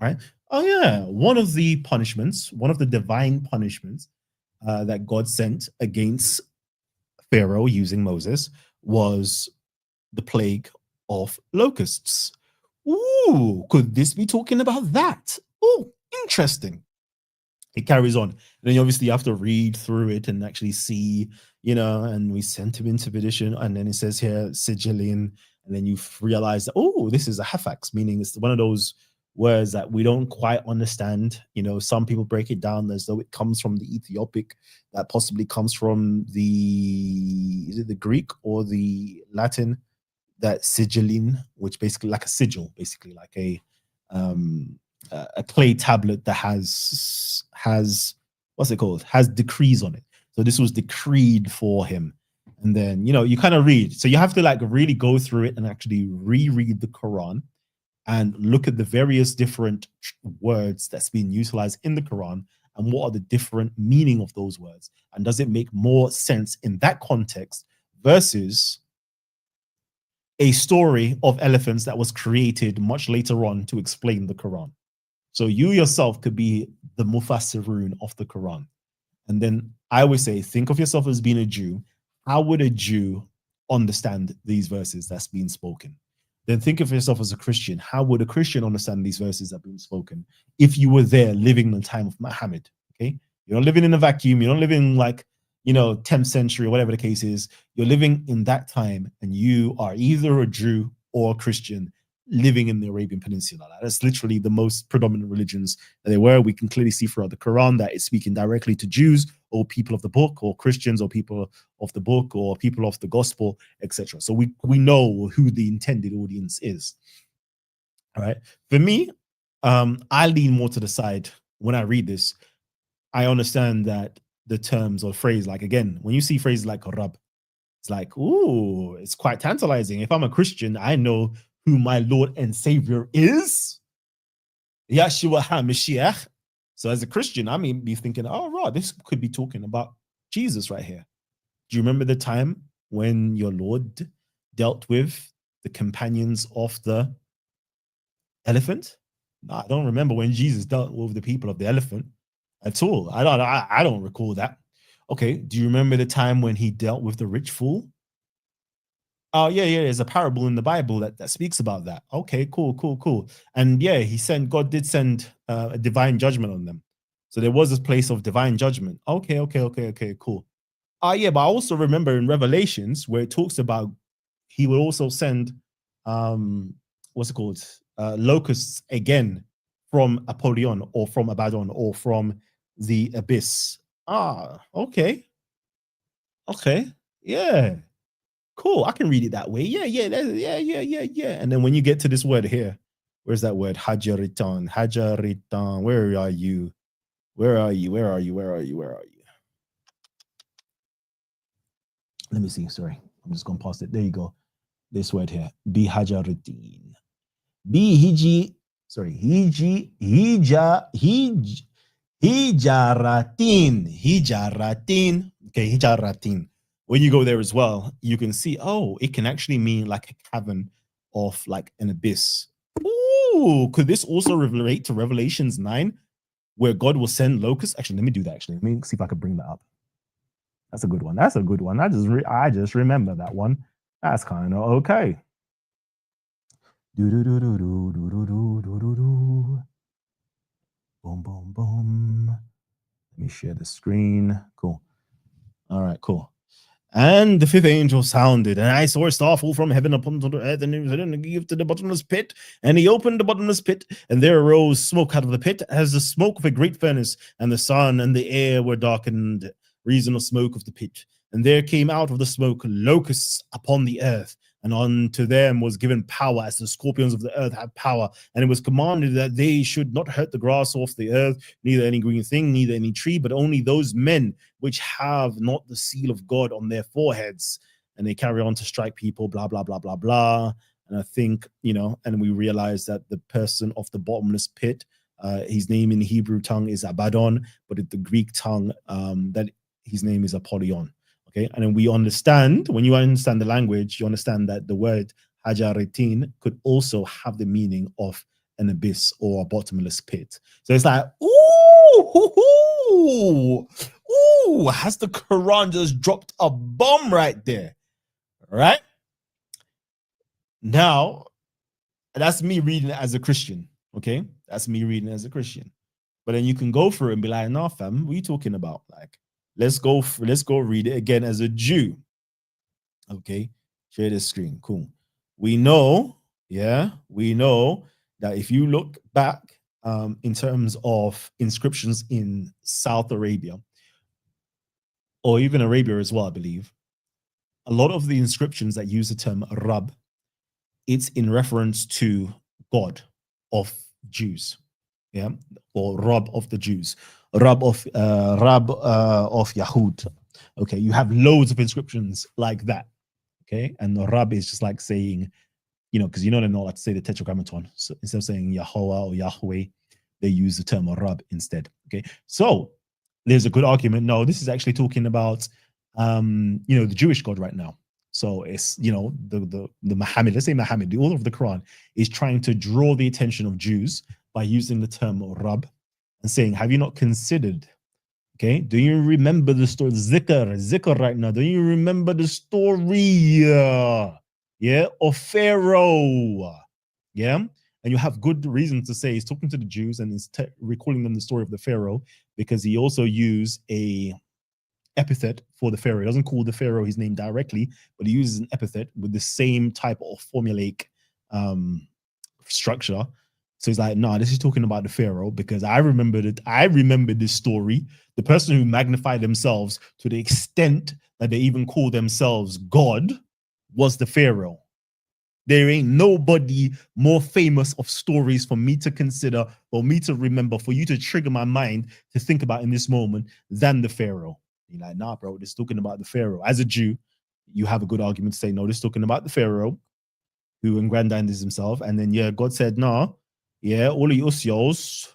right? Oh yeah, one of the divine punishments that God sent against Pharaoh using Moses was the plague of locusts. Ooh, could this be talking about that? Oh, interesting. It carries on. And then obviously you have to read through it and actually see, and we sent him into perdition. And then it says here, sigillion. And then you realize that, oh, this is a hafax, meaning it's one of those words that we don't quite understand. Some people break it down as though it comes from the Ethiopic, that possibly comes from is it the Greek or the Latin, that sigillin, which basically like a sigil, basically like a clay tablet that has what's it called? Has decrees on it. So this was decreed for him. And then, you kind of read. So you have to like really go through it and actually reread the Quran and look at the various different words that's being utilized in the Quran and what are the different meaning of those words. And does it make more sense in that context versus a story of elephants that was created much later on to explain the Quran? So you yourself could be the Mufassirun of the Quran. And then I always say, think of yourself as being a Jew. How would a Jew understand these verses that's being spoken? Then think of yourself as a Christian. How would a Christian understand these verses that are being spoken if you were there living in the time of Muhammad? Okay, you're not living in a vacuum. You're not living like 10th century or whatever the case is. You're living in that time, and you are either a Jew or a Christian. living in the Arabian Peninsula. That's literally the most predominant religions that they were. We can clearly see throughout the Quran that it's speaking directly to Jews or people of the book or Christians or people of the book or people of the gospel, etc. So we know who the intended audience is. All right. For me, I lean more to the side when I read this. I understand that the terms or phrase, like again, when you see phrases like Rab, it's like, ooh, it's quite tantalizing. If I'm a Christian, I know who my Lord and Savior is. Yeshua HaMashiach. So as a Christian, I may be thinking, oh, right, this could be talking about Jesus right here. Do you remember the time when your Lord dealt with the companions of the elephant? No, I don't remember when Jesus dealt with the people of the elephant at all. I don't recall that. Okay, do you remember the time when he dealt with the rich fool? Oh, yeah. There's a parable in the Bible that speaks about that. Okay, cool. And yeah, God did send a divine judgment on them. So there was this place of divine judgment. Okay, cool. Yeah, but I also remember in Revelations where it talks about he will also send what's it called? Locusts again from Apollyon or from Abaddon or from the abyss. Okay. Yeah. Cool. I can read it that way. Yeah. And then when you get to this word here, where's that word? Hajaritan. Where are you? Where are you? Let me see. Sorry. I'm just going past it. There you go. This word here. Bihajaritin. Bihiji. Sorry. Hijaratin. Okay, hijaratin. When you go there as well, you can see, oh, it can actually mean like a cavern of like an abyss. Ooh, could this also relate to Revelations 9, where God will send locusts? Actually, let me do that. Actually, let me see if I can bring that up. That's a good one. I just remember that one. That's kind of okay. Boom. Let me share the screen. Cool. All right, cool. And the fifth angel sounded, and I saw a star fall from heaven upon the earth, and it was give to the bottomless pit. And he opened the bottomless pit, and there arose smoke out of the pit, as the smoke of a great furnace, and the sun and the air were darkened, reason of smoke of the pit. And there came out of the smoke locusts upon the earth, and unto them was given power, as the scorpions of the earth have power. And it was commanded that they should not hurt the grass off the earth, neither any green thing, neither any tree, but only those men which have not the seal of God on their foreheads. And they carry on to strike people, blah, blah, blah, blah, blah. And I think, and we realize that the person of the bottomless pit, his name in the Hebrew tongue is Abaddon, but in the Greek tongue, that his name is Apollyon. Okay, and then we understand, when you understand the language, you understand that the word Hajaritin could also have the meaning of an abyss or a bottomless pit. So it's like, ooh, has the Quran just dropped a bomb right there? Right? Now, that's me reading it as a Christian. Okay, that's me reading it as a Christian. But then you can go through it and be like, "No, fam, what are you talking about? Like, let's go read it again as a Jew." Okay, share the screen. Cool. We know that if you look back in terms of inscriptions in South Arabia, or even Arabia as well, I believe, a lot of the inscriptions that use the term Rab, it's in reference to God of Jews, yeah, or Rab of the Jews, Rab of Yahud. Okay, you have loads of inscriptions like that. Okay, and the Rab is just like saying, because they're not allowed to say the Tetragrammaton. So instead of saying Yahweh or Yahweh, they use the term Rab instead. Okay, so there's a good argument. No, this is actually talking about the Jewish God right now. So it's the Muhammad, let's say Muhammad, the author of the Quran, is trying to draw the attention of Jews by using the term Rab and saying, have you not considered? Okay, do you remember the story? Zikr right now. Do you remember the story? Of Pharaoh. Yeah, and you have good reason to say he's talking to the Jews and he's recalling them the story of the Pharaoh, because he also used a epithet for the Pharaoh. He doesn't call the Pharaoh his name directly, but he uses an epithet with the same type of formulaic structure. So he's like, no, this is talking about the Pharaoh because I remember this story. The person who magnified themselves to the extent that they even call themselves God was the Pharaoh. There ain't nobody more famous of stories for me to consider, for me to remember, for you to trigger my mind to think about in this moment than the Pharaoh. You're like, nah, bro, this is talking about the Pharaoh. As a Jew, you have a good argument to say, no, this is talking about the Pharaoh who aggrandizes himself. And then, yeah, God said, no, yeah, all you usios,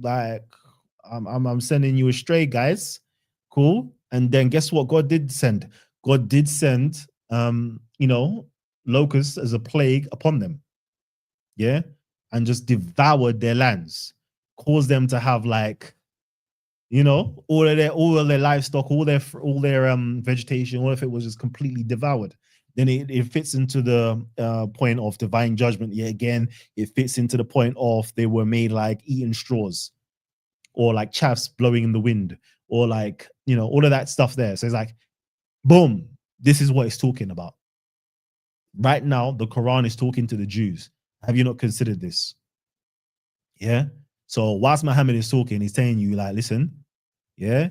like, I'm sending you astray, guys. Cool. And then guess what? God did send. God did send, locusts as a plague upon them. Yeah, and just devoured their lands, caused them to have like, all of their livestock, all their vegetation, all of it was just completely devoured. Then it fits into the point of divine judgment. Yeah, again, it fits into the point of they were made like eating straws, or like chaffs blowing in the wind, or like, all of that stuff there. So it's like, boom, this is what it's talking about. Right now, the Quran is talking to the Jews. Have you not considered this? Yeah. So whilst Muhammad is talking, he's telling you, like, listen, yeah,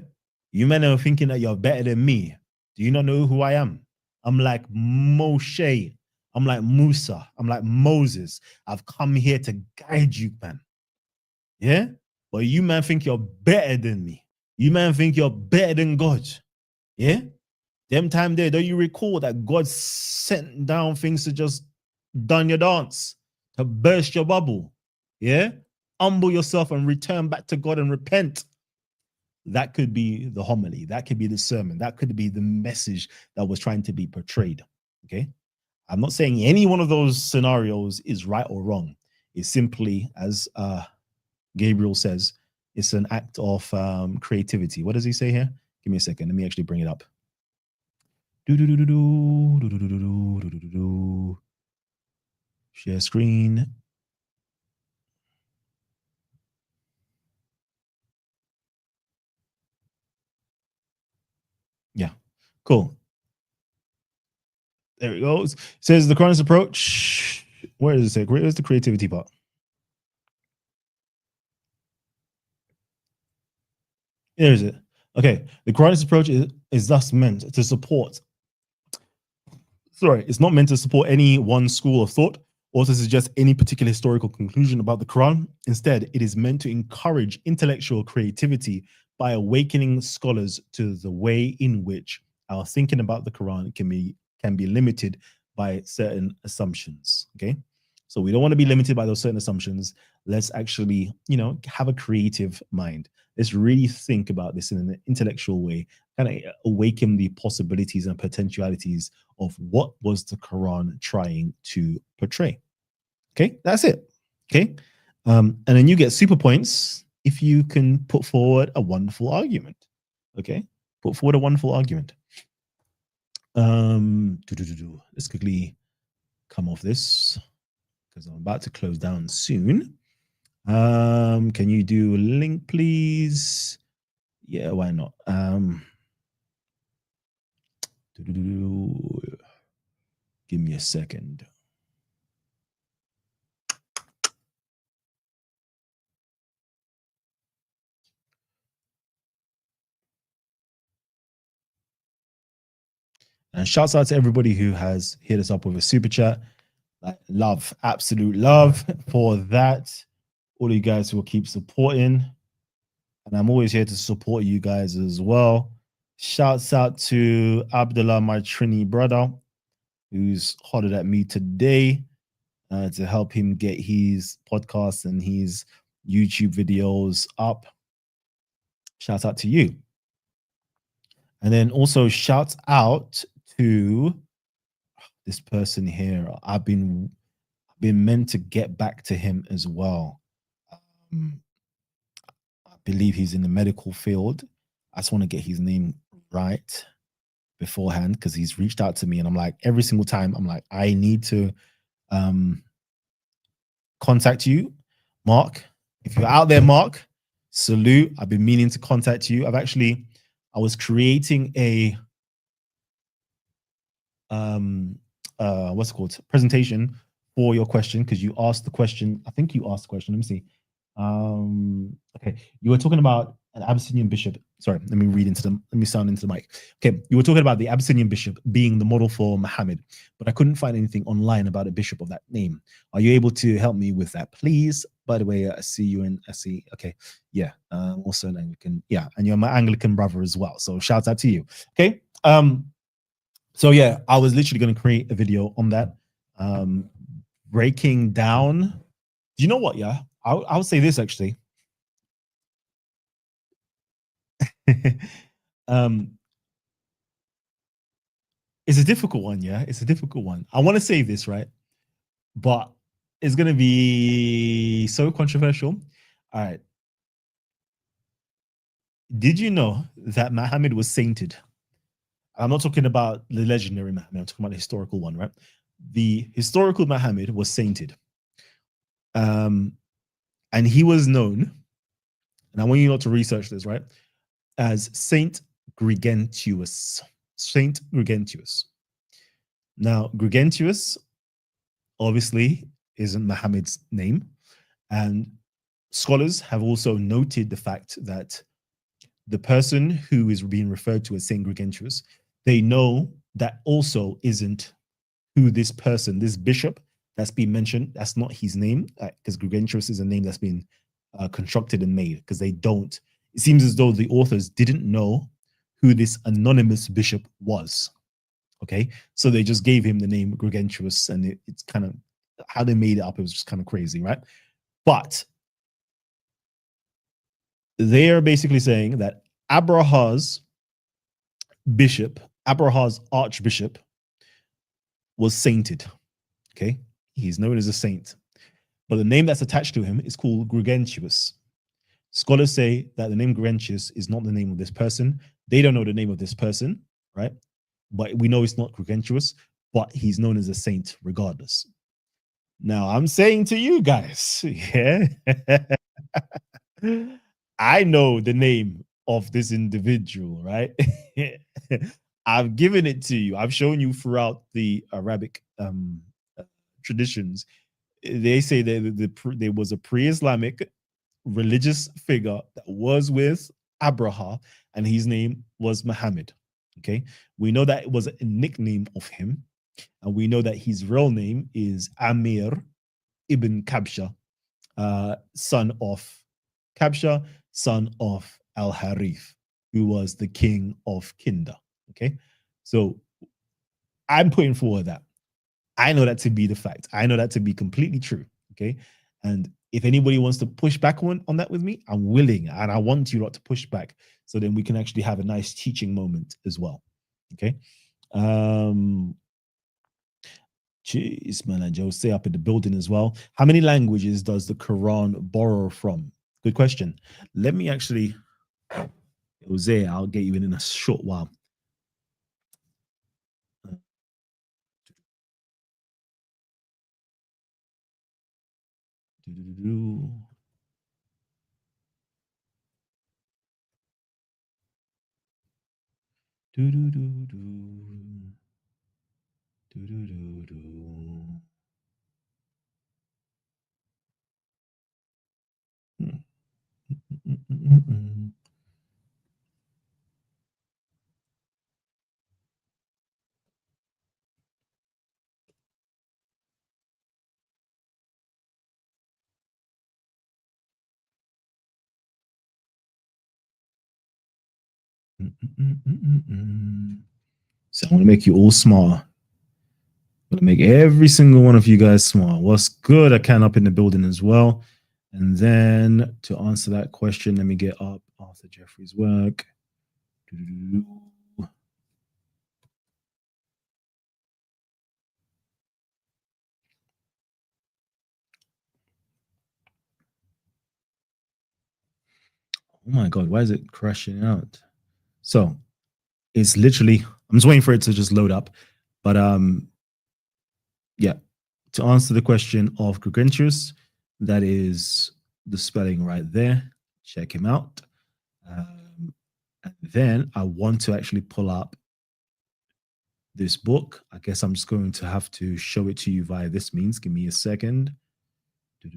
you men are thinking that you're better than me. Do you not know who I am? I'm like Moshe. I'm like Musa. I'm like Moses. I've come here to guide you, man. Yeah. But you man think you're better than me. You man think you're better than God. Yeah. Them time there, don't you recall that God sent down things to just done your dance, to burst your bubble? Yeah. Humble yourself and return back to God and repent. That could be the homily. That could be the sermon. That could be the message that was trying to be portrayed. Okay. I'm not saying any one of those scenarios is right or wrong. It's simply, as Gabriel says, it's an act of creativity. What does he say here? Give me a second. Let me actually bring it up. Share screen. Yeah, cool. There it goes. It says the Quran's approach. Where does it say? Where's the creativity part? There is it. Okay. The Quran's approach is thus meant to support. Sorry, it's not meant to support any one school of thought or to suggest any particular historical conclusion about the Quran. Instead, it is meant to encourage intellectual creativity by awakening scholars to the way in which our thinking about the Quran can be limited by certain assumptions. Okay. So we don't want to be limited by those certain assumptions. Let's actually, have a creative mind. Let's really think about this in an intellectual way, kind of awaken the possibilities and potentialities of what was the Quran trying to portray. Okay, that's it. Okay. And then you get super points if you can put forward a wonderful argument. Okay, put forward a wonderful argument. Let's quickly come off this because I'm about to close down soon. Can you do a link, please? Yeah, why not? Give me a second. And shouts out to everybody who has hit us up with a super chat. Like, love, absolute love for that. All you guys who will keep supporting. And I'm always here to support you guys as well. Shouts out to Abdullah, my Trini brother, who's hollered at me today to help him get his podcast and his YouTube videos up. Shouts out to you. And then also shouts out to this person here. I've been meant to get back to him as well. I believe he's in the medical field. I just want to get his name right beforehand because he's reached out to me and I'm like, every single time I'm like, I need to contact you, Mark. If you're out there, Mark, salute. I've been meaning to contact you. I was creating a what's it called, presentation for your question, because you asked the question. I think you asked the question. Let me see. Okay, you were talking about an Abyssinian bishop. Sorry, let me read into them. Let me sound into the mic. Okay, you were talking about the Abyssinian bishop being the model for Muhammad, but I couldn't find anything online about a bishop of that name. Are you able to help me with that, please? By the way, I see you in. I see. Okay, yeah. Also an Anglican. Yeah, and you're my Anglican brother as well. So shout out to you. Okay. So yeah, I was literally going to create a video on that, breaking down. Do you know what? Yeah, I would say this actually. um, it's a difficult one. Yeah, it's a difficult one. I want to say this right, but it's going to be so controversial. All right. Did you know that Muhammad was sainted? I'm not talking about the legendary Muhammad. I'm talking about the historical one, right? The historical Muhammad was sainted. And he was known, and I want you not to research this, right? As Saint Gregentius. Saint Gregentius. Now, Gregentius obviously isn't Muhammad's name. And scholars have also noted the fact that the person who is being referred to as Saint Gregentius, they know that also isn't who this person, this bishop that's been mentioned, that's not his name, because Gregentius is a name that's been constructed and made, because they don't. It seems as though the authors didn't know who this anonymous bishop was. Okay, so they just gave him the name Gregentius, and it's kind of how they made it up. It was just kind of crazy, right? But they are basically saying that Abraha's bishop, Abraha's archbishop, was sainted. Okay, he's known as a saint, but the name that's attached to him is called Gregentius. Scholars say that the name Gregentius is not the name of this person. They don't know the name of this person, right? But we know it's not Gregentius, but he's known as a saint regardless. Now, I'm saying to you guys, yeah, I know the name of this individual, right? I've given it to you. I've shown you throughout the Arabic traditions. They say that there was a pre-Islamic religious figure that was with Abraha, and his name was Muhammad. Okay, we know that it was a nickname of him, and we know that his real name is Amir ibn Kabsha, son of Kabsha, son of Al Harith, who was the king of Kinda. Okay, so I'm putting forward that I know that to be the fact. I know that to be completely true. Okay, and if anybody wants to push back on that with me, I'm willing, and I want you lot to push back, so then we can actually have a nice teaching moment as well. Okay. Jeez, man, and Joe, stay up in the building as well. How many languages does the Quran borrow from? Good question. Let me actually, Jose, I'll get you in a short while. So I want to make you all smart. I'm going to make every single one of you guys smart. What's good? I can up in the building as well. And then to answer that question, let me get up Arthur Jeffrey's work. Oh my God, why is it crashing out? So it's literally, I'm just waiting for it to just load up. But yeah, to answer the question of Gregentius, that is the spelling right there. Check him out. And then I want to actually pull up this book. I guess I'm just going to have to show it to you via this means. Give me a second. No,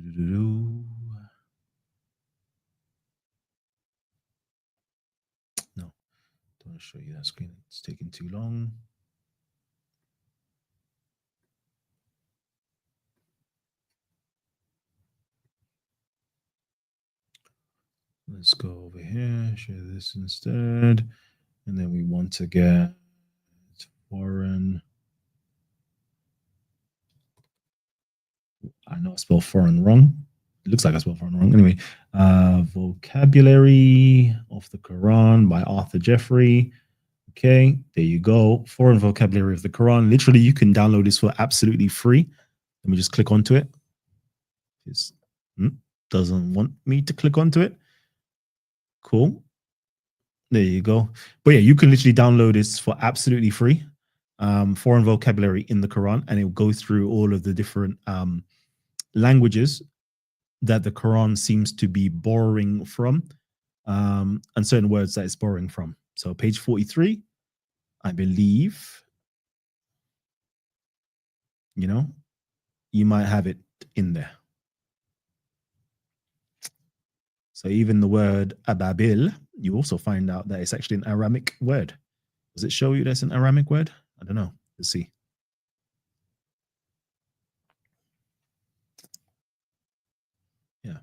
don't want to show you that screen. It's taking too long. Let's go over here, share this instead. And then we want to get foreign. I know I spelled foreign wrong. It looks like I spelled foreign wrong. Anyway, Vocabulary of the Quran by Arthur Jeffrey. Okay, there you go. Foreign vocabulary of the Quran. Literally, you can download this for absolutely free. Let me just click onto it. It doesn't want me to click onto it. Cool. There you go. But yeah, you can literally download this for absolutely free. Foreign vocabulary in the Quran, and it will go through all of the different languages that the Quran seems to be borrowing from, and certain words that it's borrowing from. So page 43, I believe, you might have it in there. So even the word ababil, you also find out that it's actually an Aramic word. Does it show you that's an Aramic word? I don't know. Let's see. Yeah.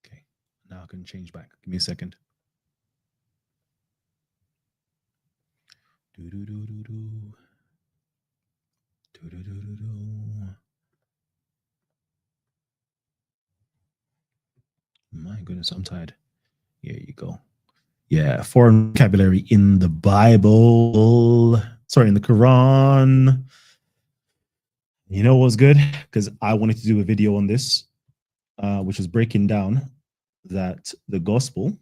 Okay. Now I can change back. Give me a second. My goodness, I'm tired. Here you go. Yeah, foreign vocabulary in the Bible. Sorry, in the Quran. You know what's good? Because I wanted to do a video on this, which was breaking down that the gospel.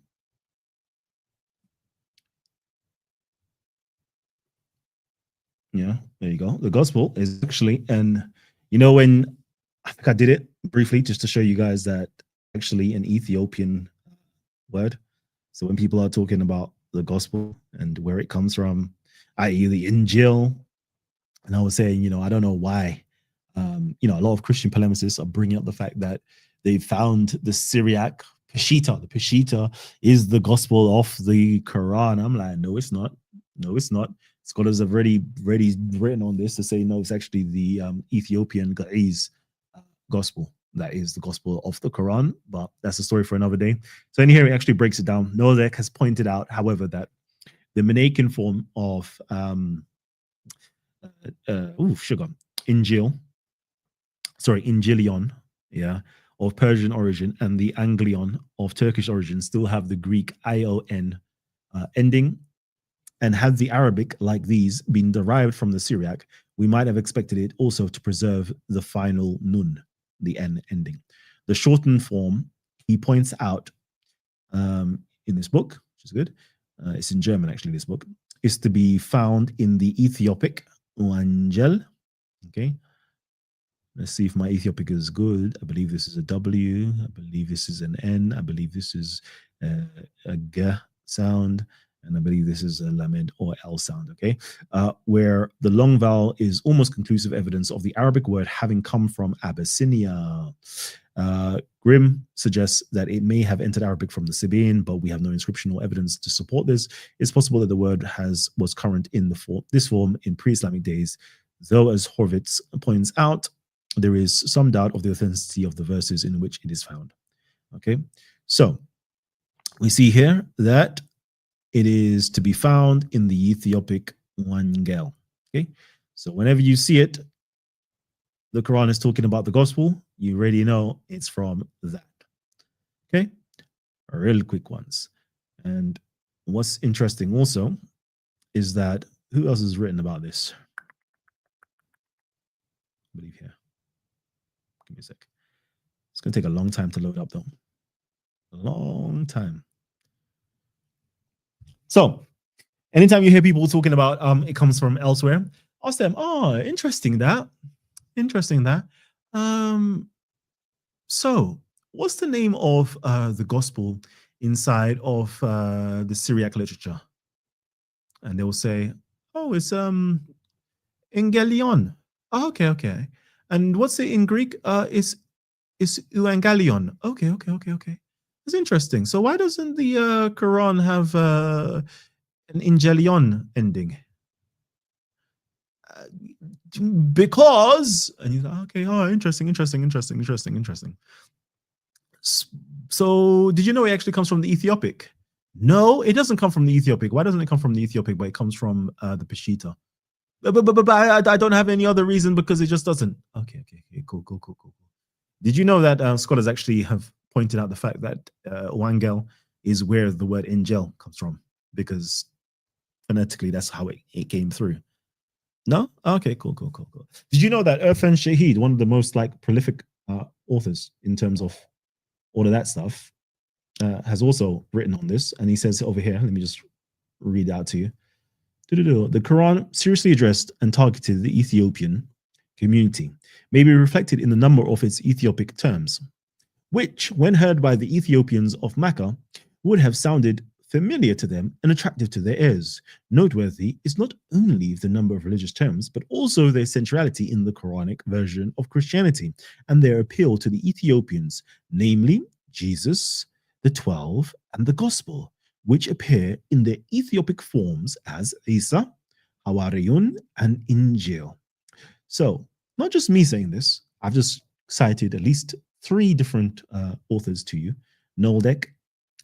Yeah, there you go. The gospel is actually, and when I think I did it briefly just to show you guys that actually an Ethiopian word. So when people are talking about the gospel and where it comes from, i.e. the Injil, and I was saying, I don't know why, a lot of Christian polemicists are bringing up the fact that they found the Syriac Peshitta. The Peshitta is the gospel of the Quran. I'm like, no, it's not. No, it's not. Scholars have already written on this to say, no, it's actually the Ethiopian Ga'iz gospel. That is the gospel of the Quran, but that's a story for another day. So in here, it actually breaks it down. Nodek has pointed out, however, that the Manichaean form of Injilion, of Persian origin, and the Anglion of Turkish origin still have the Greek ion ending. And had the Arabic, like these, been derived from the Syriac, we might have expected it also to preserve the final nun, the N ending. The shortened form, he points out in this book, which is good, it's in German actually, this book, is to be found in the Ethiopic Wangel. Okay. Let's see if my Ethiopic is good. I believe this is a W. I believe this is an N. I believe this is a G sound. And I believe this is a lamed or L sound, okay? Where the long vowel is almost conclusive evidence of the Arabic word having come from Abyssinia. Grimm suggests that it may have entered Arabic from the Sabine, but we have no inscription or evidence to support this. It's possible that the word was current in this form in pre-Islamic days, though, as Horvitz points out, there is some doubt of the authenticity of the verses in which it is found. Okay, so we see here that it is to be found in the Ethiopic Wangel. Okay, so whenever you see it, the Quran is talking about the gospel, you already know it's from that. Okay, real quick ones. And what's interesting also is that who else has written about this? I believe here. Give me a sec. It's going to take a long time to load up, though. A long time. So, anytime you hear people talking about it comes from elsewhere, ask them, oh, interesting that. So, what's the name of the gospel inside of the Syriac literature? and they will say, "Oh, it's Engelion." Oh, okay. And what's it in Greek? It's Evangelion. Okay. That's interesting. So why doesn't the Quran have an Evangelion ending? Uh, because, and he's like, okay, oh, interesting. So did you know it actually comes from the Ethiopic? No, it doesn't come from the Ethiopic. Why doesn't it come from the Ethiopic? But it comes from the Peshitta. But I don't have any other reason because it just doesn't. Okay. Cool. Did you know that scholars actually have pointed out the fact that Wangel is where the word Ingel comes from? Because phonetically, that's how it came through. No? Okay, cool. Did you know that Irfan Shahid, one of the most like prolific authors in terms of all of that stuff, has also written on this, and he says over here, let me just read out to you. The Quran seriously addressed and targeted the Ethiopian community, may be reflected in the number of its Ethiopic terms, which, when heard by the Ethiopians of Makkah, would have sounded familiar to them and attractive to their ears. Noteworthy is not only the number of religious terms, but also their centrality in the Quranic version of Christianity and their appeal to the Ethiopians, namely Jesus, the 12, and the Gospel, which appear in their Ethiopic forms as Isa, Hawariyun, and Injil. So, not just me saying this, I've just cited at least 3 different authors to you: Noldek,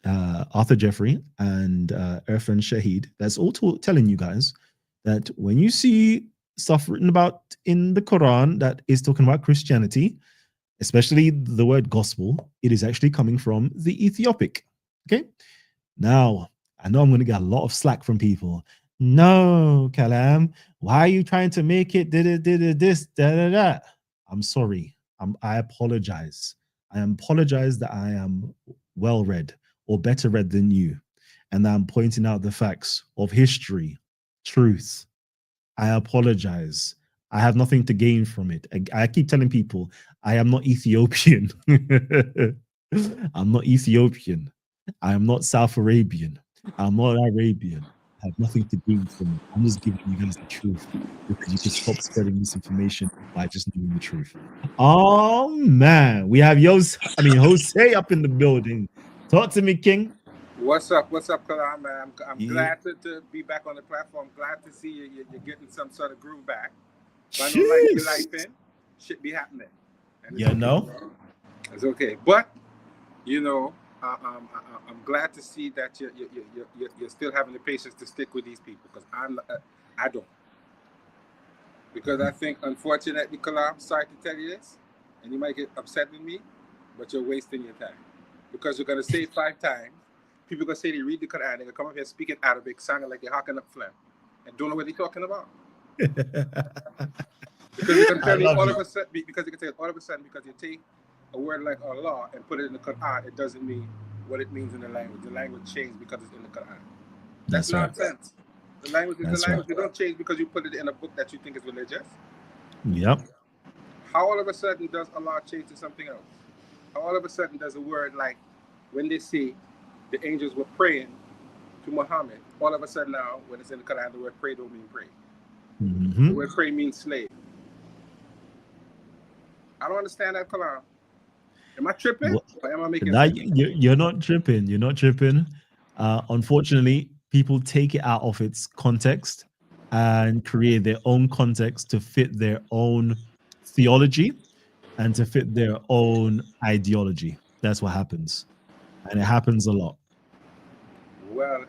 Arthur Jeffrey, and Irfan Shahid. That's all telling you guys that when you see stuff written about in the Quran that is talking about Christianity, especially the word gospel, it is actually coming from the Ethiopic. Okay. Now, I know I'm going to get a lot of slack from people. No, Kalam, why are you trying to make it this? I'm sorry. I apologize. I apologize that I am well read or better read than you, and I'm pointing out the facts of history, truth. I apologize. I have nothing to gain from it. I keep telling people I am not Ethiopian. I'm not Ethiopian. I am not South Arabian. I'm not Arabian. I have nothing to gain from it. I'm just giving you guys the truth because you can stop spreading misinformation by just knowing the truth. Oh man, we have Jose up in the building. Talk to me, King. What's up, Kalam, man? I'm glad to be back on the platform. Glad to see you. You're getting some sort of groove back. But I know life be life in. Shit be happening. And it's okay. It's okay. But, you know, I'm glad to see that you're still having the patience to stick with these people, because I don't. Because I think, unfortunately, Kalam, sorry to tell you this, and you might get upset with me, but you're wasting your time. Because you're going to say it 5 times. People are going to say they read the Quran, they're going to come up here speaking Arabic, sounding like they're hawking up phlegm, and don't know what they're talking about. Because you can tell you all of a sudden, because you take a word like Allah and put it in the Quran, it doesn't mean what it means in the language. The language changed because it's in the Quran. That's nonsense. Right. The language is the language. Right. You don't change because you put it in a book that you think is religious. Yep. How all of a sudden does Allah change to something else? How all of a sudden does a word like, when they say the angels were praying to Muhammad, all of a sudden now, when it's in the Quran, the word pray don't mean pray. Mm-hmm. The word pray means slave. I don't understand that, Quran. Am I tripping? Or am I making sense? You're not tripping. You're not tripping. Unfortunately, people take it out of its context and create their own context to fit their own theology and to fit their own ideology. That's what happens. And it happens a lot. Well,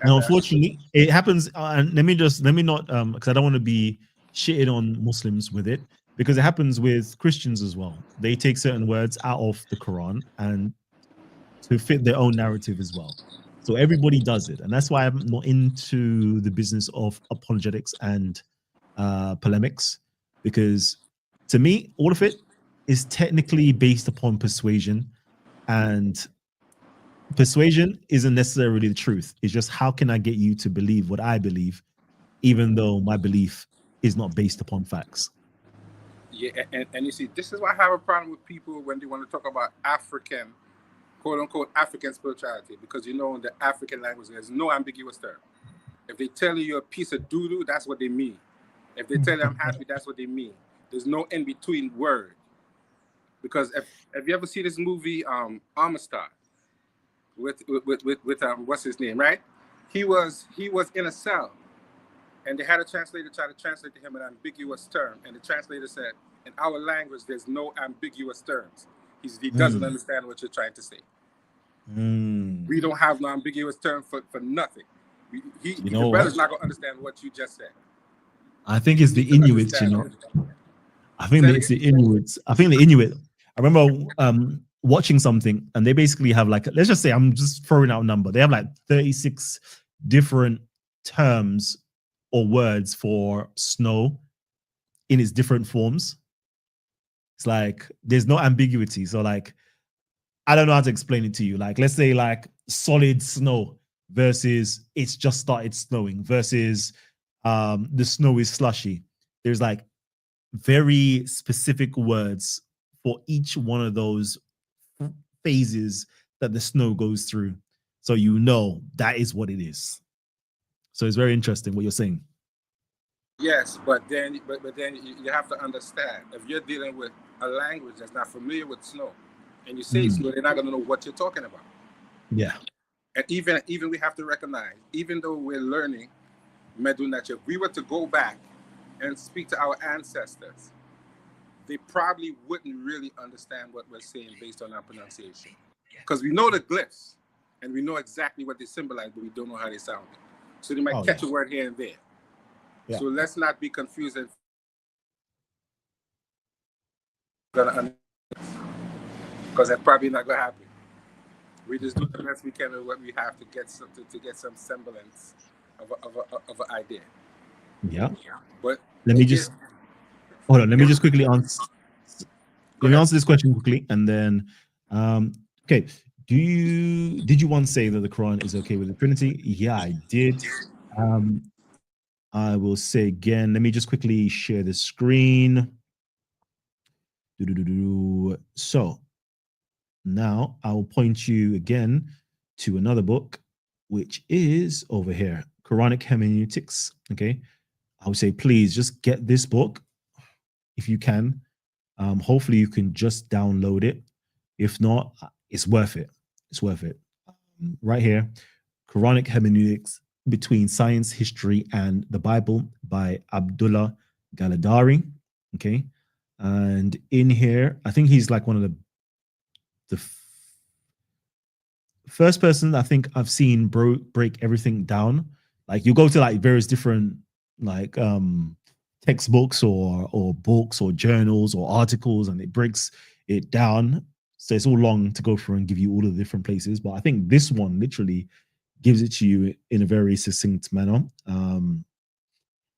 unfortunately, it happens. And let me not, because I don't want to be shitting on Muslims with it, because it happens with Christians as well. They take certain words out of the Quran and to fit their own narrative as well. So everybody does it. And that's why I'm not into the business of apologetics and polemics, because to me, all of it is technically based upon persuasion, and persuasion isn't necessarily the truth. It's just, how can I get you to believe what I believe, even though my belief is not based upon facts? Yeah, and you see, this is why I have a problem with people when they want to talk about African, quote unquote, African spirituality, because in the African language, there's no ambiguous term. If they tell you you're a piece of doo-doo, that's what they mean. If they tell you I'm happy, that's what they mean. There's no in-between word. Because if you ever see this movie, Amistad, with what's his name, right? He was in a cell, and they had a translator try to translate to him an ambiguous term, and the translator said, in our language, there's no ambiguous terms. He doesn't understand what you're trying to say. We don't have no ambiguous term for nothing. The brother's not going to understand what you just said. I think it's the Inuits, you know. I think it's the Inuits. I remember watching something, and they basically have like, let's just say, I'm just throwing out a number. They have like 36 different terms or words for snow in its different forms. It's like there's no ambiguity. So like, I don't know how to explain it to you. Like, let's say like solid snow versus it's just started snowing versus the snow is slushy. There's like very specific words for each one of those phases that the snow goes through. So you know that is what it is. So it's very interesting what you're saying. Yes, but then you have to understand, if you're dealing with a language that's not familiar with snow, and you say snow, they're not going to know what you're talking about. Yeah. And even we have to recognize, even though we're learning Medunach, if we were to go back and speak to our ancestors, they probably wouldn't really understand what we're saying based on our pronunciation. Because we know the glyphs, and we know exactly what they symbolize, but we don't know how they sound. So they might catch a word here and there. Yeah. So let's not be confused. Because that's probably not going to happen. We just do the best we can with what we have to get some semblance of an idea. Yeah. But let me just hold on. Let me just quickly answer. Let me answer this question quickly, and then okay. Did you once say that the Quran is okay with the Trinity? Yeah, I did. I will say again. Let me just quickly share the screen. So now I will point you again to another book, which is over here, Quranic Hermeneutics. Okay, I would say please just get this book if you can. Hopefully you can just download it. If not, it's worth it. It's worth it. Right here, Quranic Hermeneutics Between Science, History, and the Bible by Abdullah Galadari. Okay, and in here, I think he's like one of the first person I think I've seen break everything down. Like you go to like various different like textbooks or books or journals or articles, and it breaks it down. So it's all long to go through and give you all of the different places. But I think this one literally gives it to you in a very succinct manner. And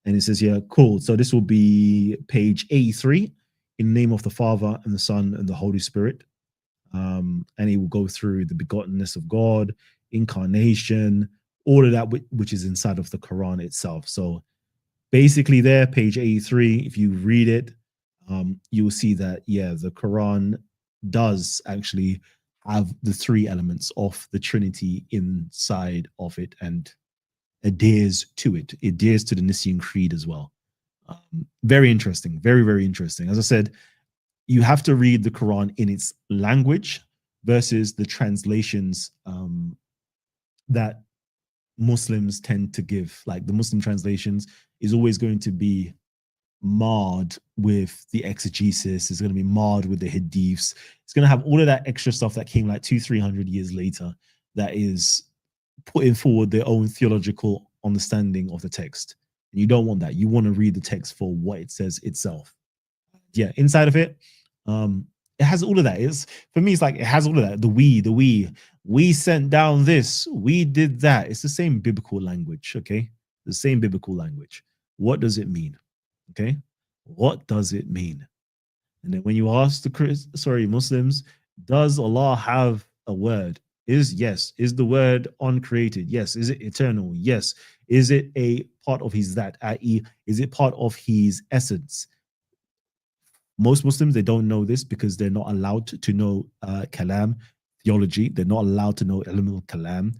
it says, yeah, cool. So this will be page 83, in the name of the Father and the Son and the Holy Spirit. And it will go through the begottenness of God, incarnation, all of that which is inside of the Quran itself. So basically there, page 83, if you read it, you will see that, yeah, the Quran does actually have the three elements of the Trinity inside of it and adheres to it. It adheres to the Nicene Creed as well. Very interesting. Very, very interesting. As I said, you have to read the Quran in its language versus the translations that Muslims tend to give. Like the Muslim translations is always going to be marred with the exegesis. It's going to be marred with the hadiths. It's going to have all of that extra stuff that came like 200-300 years later that is putting forward their own theological understanding of the text. And you don't want that. You want to read the text for what it says itself. Yeah, inside of it, it has all of that. For me, it's like it has all of that. We sent down this, we did that. It's the same biblical language, okay? The same biblical language. What does it mean? Okay, what does it mean? And then when you ask the Muslims, does Allah have a word? Is the word uncreated? Yes. Is it eternal? Yes. Is it a part of his that, i.e., is it part of his essence? Most Muslims, they don't know this because they're not allowed to know kalam theology. They're not allowed to know ilm al-kalam.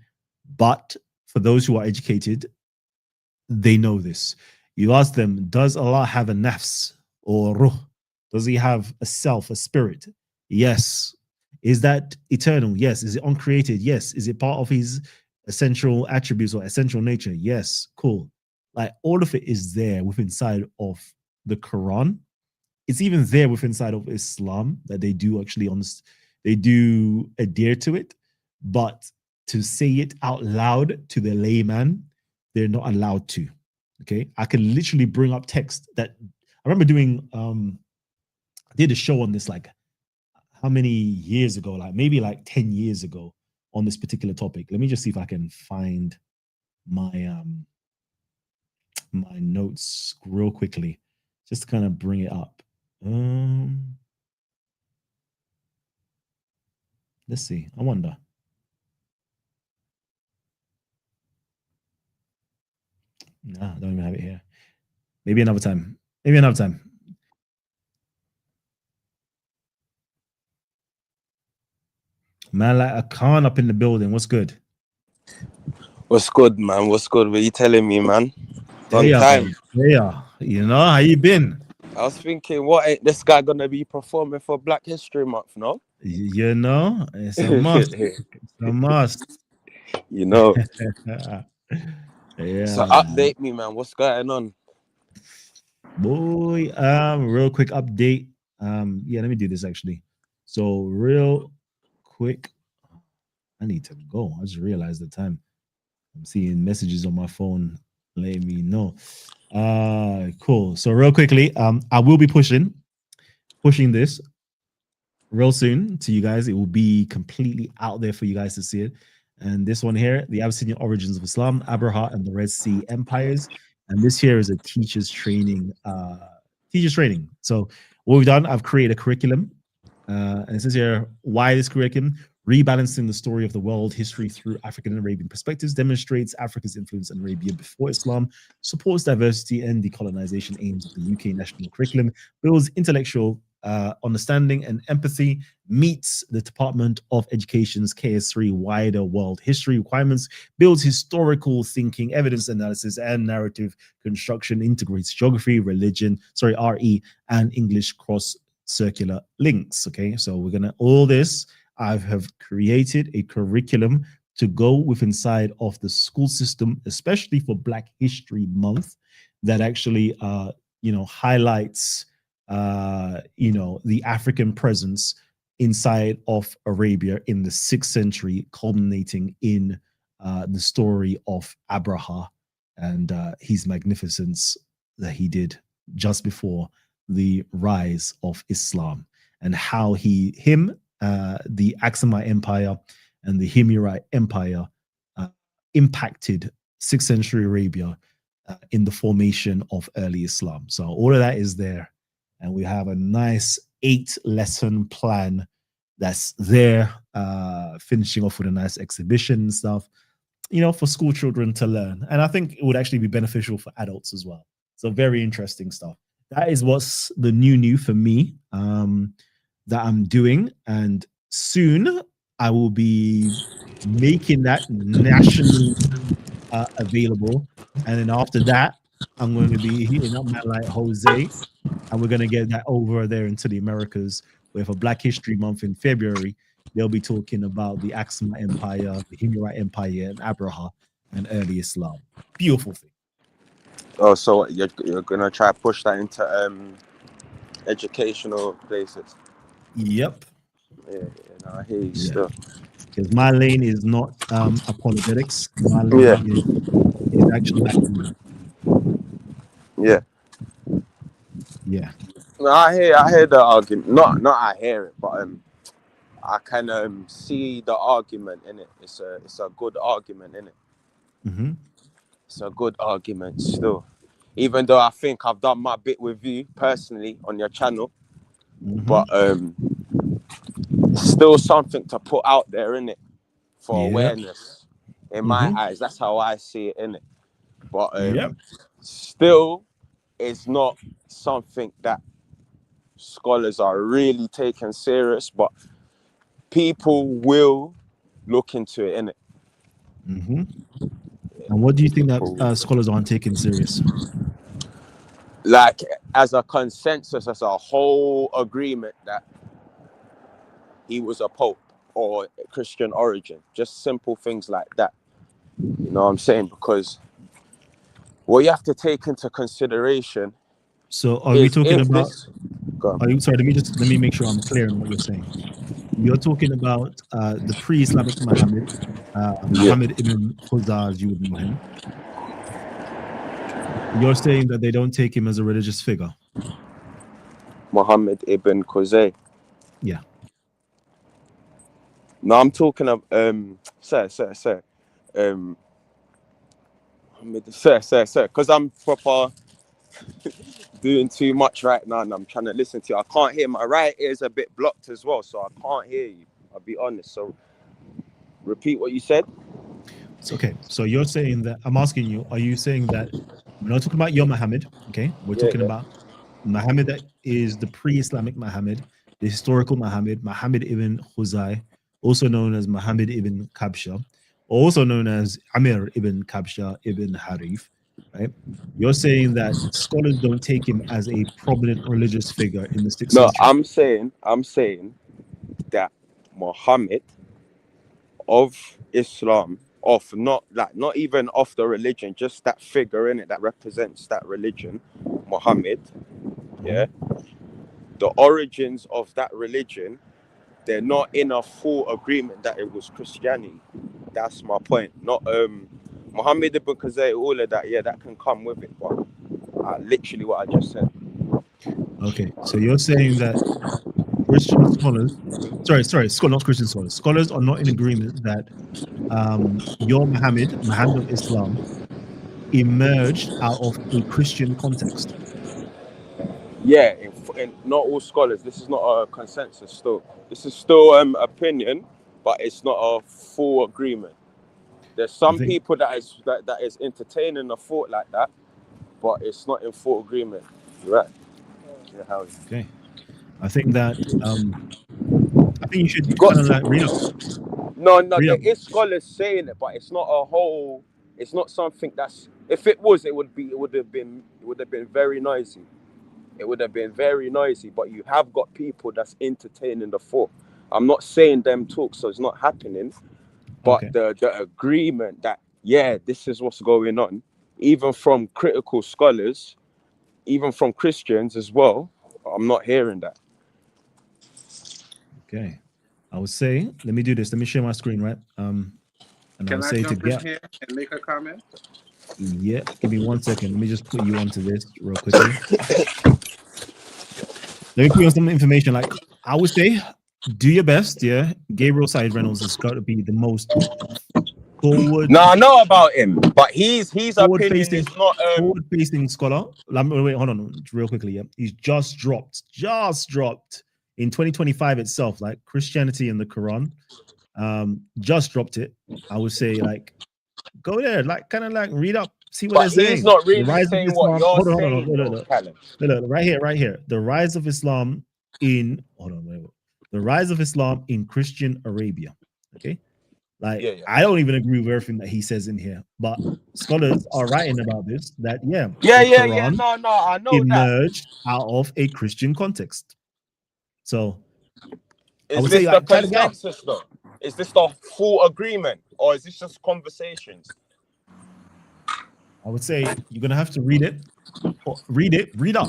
But for those who are educated, they know this. You ask them, does Allah have a nafs or ruh? Does he have a self, a spirit? Yes. Is that eternal? Yes. Is it uncreated? Yes. Is it part of his essential attributes or essential nature? Yes. Cool. Like all of it is there within inside of the Quran. It's even there within inside of Islam that they do actually they do adhere to it, but to say it out loud to the layman, they're not allowed to. Okay, I can literally bring up text that I remember doing. I did a show on this like how many years ago? Like maybe like 10 years ago on this particular topic. Let me just see if I can find my my notes real quickly, just to kind of bring it up. Let's see. I wonder. Nah, I don't even have it here. Maybe another time. Maybe another time. Man, like a Khan up in the building. What's good? What's good, man? What's good? What are you telling me, man? Long Yeah, time. yeah. You know, how you been? I was thinking, what ain't this guy gonna be performing for Black History Month, no? You know, it's a must. It's a must. You know. Yeah. So update me, man. What's going on? Boy, real quick update. Yeah, let me do this actually. So real quick. I need to go. I just realized the time. I'm seeing messages on my phone letting me know. Cool. So real quickly, I will be pushing this real soon to you guys. It will be completely out there for you guys to see it. And this one here, the Abyssinian origins of Islam, Abraha and the Red Sea empires. And this here is a teacher's training. So what we've done, I've created a curriculum. And it says here, why this curriculum? Rebalancing the story of the world history through African and Arabian perspectives demonstrates Africa's influence in Arabia before Islam, supports diversity and decolonization aims of the UK national curriculum, builds intellectual understanding and empathy, meets the Department of Education's KS3 wider world history requirements, builds historical thinking, evidence analysis, and narrative construction, integrates geography, RE, and English cross circular links. Okay, so we're gonna all this. I have created a curriculum to go with inside of the school system, especially for Black History Month, that actually highlights the African presence inside of Arabia in the 6th century, culminating in the story of Abraha and his magnificence that he did just before the rise of Islam, and how the Aksumite Empire and the Himyarite Empire impacted 6th century Arabia in the formation of early Islam. So all of that is there. And we have a nice 8-lesson plan that's there, finishing off with a nice exhibition and stuff, for school children to learn. And I think it would actually be beneficial for adults as well. So very interesting stuff. That is what's the new for me that I'm doing. And soon I will be making that nationally available. And then after that, I'm going to be hitting up man like Jose, and we're going to get that over there into the Americas, where for Black History Month in February, they'll be talking about the Aksumite Empire, the Himyarite Empire, and Abraha and early Islam. Beautiful thing. Oh, so you're gonna try to push that into educational places? Yep. Yeah, I hear you still. Because my lane is not apologetics. My lane is actually academia. Yeah. Yeah. No, I hear the argument. Not I hear it, but I can see the argument in it. It's a good argument in it. Mm-hmm. It's a good argument still. Even though I think I've done my bit with you personally on your channel, but still something to put out there in it for awareness. In my eyes, that's how I see it in it. But still, it's not something that scholars are really taking serious. But people will look into it, innit? And what do you think that scholars aren't taking serious? Like, as a consensus, as a whole agreement that he was a pope or Christian origin, just simple things like that. You know what I'm saying? Because what you have to take into consideration. So are we talking about? Sorry, let me make sure I'm clear on what you're saying. You're talking about the pre-Islamic Muhammad, Muhammad ibn Khuzar, as you would know him. You're saying that they don't take him as a religious figure. Muhammad ibn Khuzay. Yeah. No, I'm talking of sir. Sir, because I'm proper doing too much right now and I'm trying to listen to you. I can't hear. My right ear is a bit blocked as well, so I can't hear you. I'll be honest. So repeat what you said. It's okay. So you're saying that, I'm asking you, are you saying that we're not talking about your Muhammad, okay? We're talking about Muhammad that is the pre-Islamic Muhammad, the historical Muhammad, Muhammad ibn Khuzay, also known as Muhammad ibn Kabsha, also known as Amir ibn Kabsha ibn Harif, right? You're saying that scholars don't take him as a prominent religious figure in the 6th century. No, I'm saying that Muhammad of Islam, of not even of the religion, just that figure in it that represents that religion, Muhammad, yeah, the origins of that religion, they're not in a full agreement that it was Christianity. That's my point. Not Muhammad ibn Khuzay, all of that, yeah, that can come with it, but literally what I just said. Okay, so you're saying that Christian scholars, not Christian scholars, scholars are not in agreement that your Muhammad of Islam, emerged out of a Christian context. Yeah, in not all scholars. This is not a consensus still. This is still opinion, but it's not a full agreement. There's some people that is entertaining a thought like that, but it's not in full agreement. Right. Yeah, okay. I think that I think you should kind of like read up. No, there is scholars saying it, but it's not a whole. It's not something that's. If it was, it would have been very noisy. It would have been very noisy. But you have got people that's entertaining the thought. I'm not saying them talks, so it's not happening. But the agreement that this is what's going on, even from critical scholars, even from Christians as well, I'm not hearing that. Okay, I would say, let me do this. Let me share my screen, right? And can I jump in here and make a comment? Yeah, give me 1 second. Let me just put you onto this real quickly. Let me put you on some information. Like I would say, do your best. Yeah, Gabriel Said Reynolds has got to be the most forward. No, I know about him, but his opinion is not forward-facing scholar. Wait, hold on, real quickly. Yeah, he's just dropped in 2025 itself. Like Christianity and the Quran, just dropped it. I would say, like, go there, like, kind of like read up, see what they're saying. He's not really saying what you're saying. Look, right here. The rise of Islam in the rise of Islam in Christian Arabia. Okay. Like, I don't even agree with everything that he says in here, but scholars are writing about this. That No, I know emerged out of a Christian context. So, is this the consensus though? Is this the full agreement, or is this just conversations? I would say you're gonna have to read up,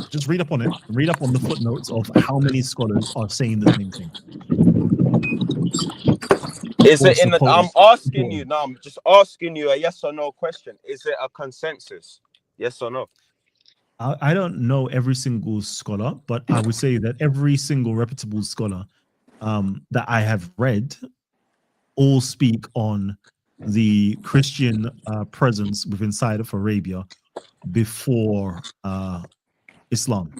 just read up on it, read up on the footnotes of how many scholars are saying the same thing. Is it in the? I'm asking you now. I'm just asking you a yes or no question. Is it a consensus? Yes or no? I don't know every single scholar, but I would say that every single reputable scholar that I have read all speak on the Christian presence within inside of Arabia before Islam.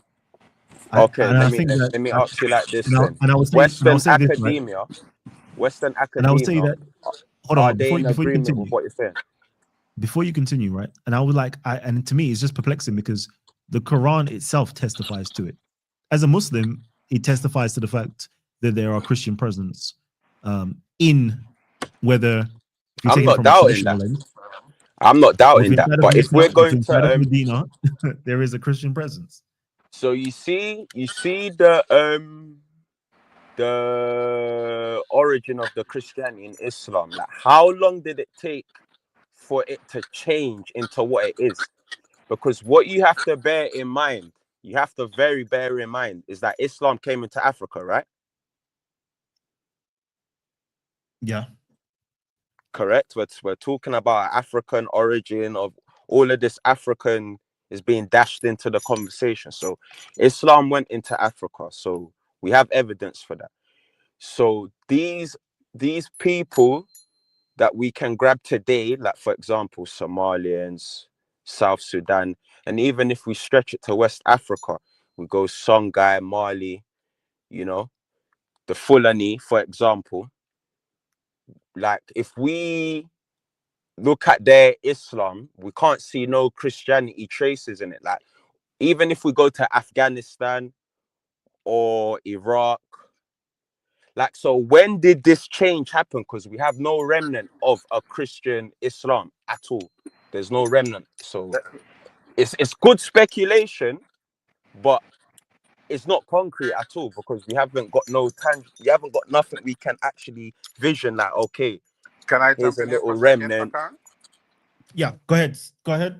Okay, let me ask you like this then. Western academia. And I would say that, hold on, before you continue, with what you're saying? Before you continue, right? And I would like, and to me, it's just perplexing because the Quran itself testifies to it. As a Muslim, it testifies to the fact that there are Christian presence in whether. I'm not doubting that. I'm not doubting that. Inside of But if we're Mecca, if going inside of to Medina, there is a Christian presence. so you see the origin of the Christianity in Islam. Like, how long did it take for it to change into what it is? Because what you have to bear in mind, bear in mind, is that Islam came into Africa, right? Yeah. Correct. We're talking about African origin of all of this. African is being dashed into the conversation. So Islam went into Africa. So we have evidence for that. So these people that we can grab today, like for example, Somalians, South Sudan, and even if we stretch it to West Africa, we go Songhai, Mali, you know, the Fulani, for example. Like if we look at their Islam, we can't see no Christianity traces in it. Like even if we go to Afghanistan or Iraq, like, so when did this change happen? Because we have no remnant of a Christian Islam at all. There's no remnant. So it's good speculation, but it's not concrete at all because we haven't got nothing we can actually vision that, okay, Can I here's jump a in here little for a second, remnant. Hakan? Yeah, go ahead.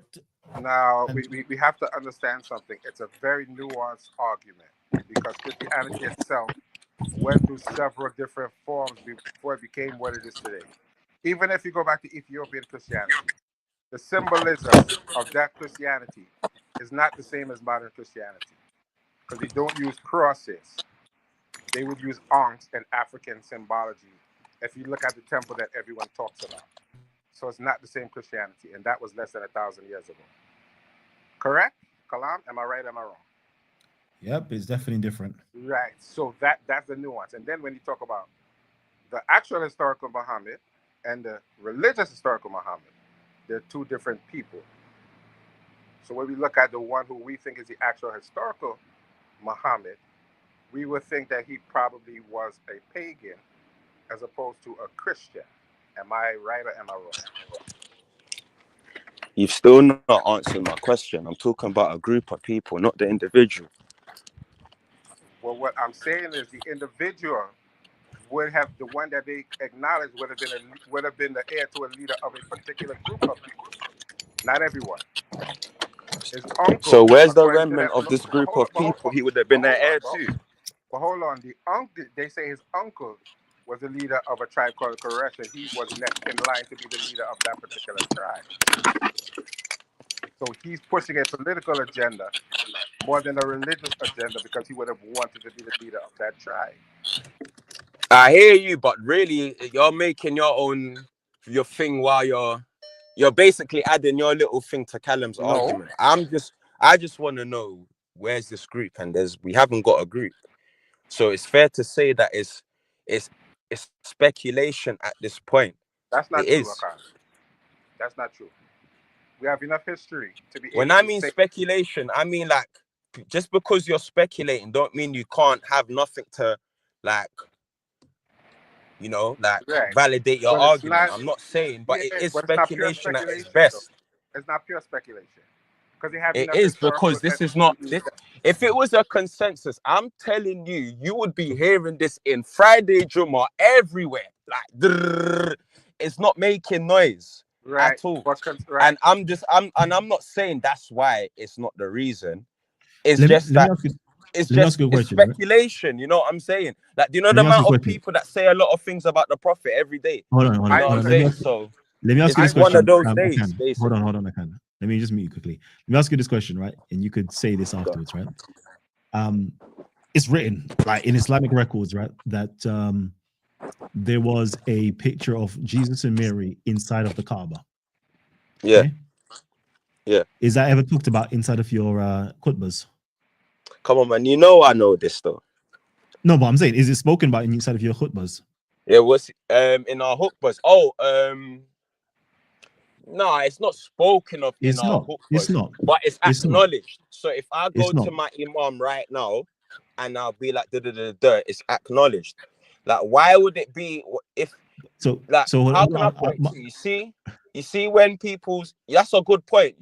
Now, we have to understand something. It's a very nuanced argument because Christianity itself went through several different forms before it became what it is today. Even if you go back to Ethiopian Christianity, the symbolism of that Christianity is not the same as modern Christianity because they don't use crosses. They would use ankhs and African symbology if you look at the temple that everyone talks about. So it's not the same Christianity, and that was less than 1,000 years ago. Correct? Kalam, am I right? Am I wrong? Yep, it's definitely different. Right. So that's the nuance. And then when you talk about the actual historical Muhammad and the religious historical Muhammad, they're two different people. So when we look at the one who we think is the actual historical Muhammad, we would think that he probably was a pagan as opposed to a Christian. Am I right or am I wrong? You've still not answered my question. I'm talking about a group of people, not the individual. Well, what I'm saying is the individual would have, the one that they acknowledged would have been the heir to a leader of a particular group of people. Not everyone. His uncle. So where's the remnant of this group of people he would have been the heir to? Well, hold on. The uncle, they say his uncle was the leader of a tribe called Koresh, and he was next in line to be the leader of that particular tribe. So he's pushing a political agenda more than a religious agenda because he would have wanted to be the leader of that tribe. I hear you, but really, you're making your thing while you're basically adding your little thing to Callum's argument. I just want to know where's this group, and we haven't got a group. So it's fair to say that it's speculation at this point. That's not true, Hakan. That's not true. We have enough history to be able when I mean speculation, I mean like just because you're speculating don't mean you can't have nothing to like, you know, like validate your argument. I'm not saying, but it is speculation at its best. It's not pure speculation. It is because this is not this. If it was a consensus, I'm telling you, you would be hearing this in Friday Juma everywhere. Like it's not making noise at all. And I'm not saying that's why it's not the reason. It's just speculation. Right? You know what I'm saying? Like, do you know the amount of people that say a lot of things about the Prophet every day? Hold on. Let me ask you this question. One of those days. Hold on. Let me just mute you quickly. Let me ask you this question, right? And you could say this afterwards, right? It's written like in Islamic records, right, that there was a picture of Jesus and Mary inside of the Kaaba. Yeah. Okay? Yeah. Is that ever talked about inside of your khutbahs? Come on, man. You know I know this though. No, but I'm saying, is it spoken about inside of your khutbahs? It was in our khutbahs. No, it's not spoken of in our khutbahs. It's not. But it's acknowledged. So if I go to my imam right now and I'll be like, it's acknowledged. Like, why would it be if So, Like, so how can I put it to you? You see when people's, that's a good point.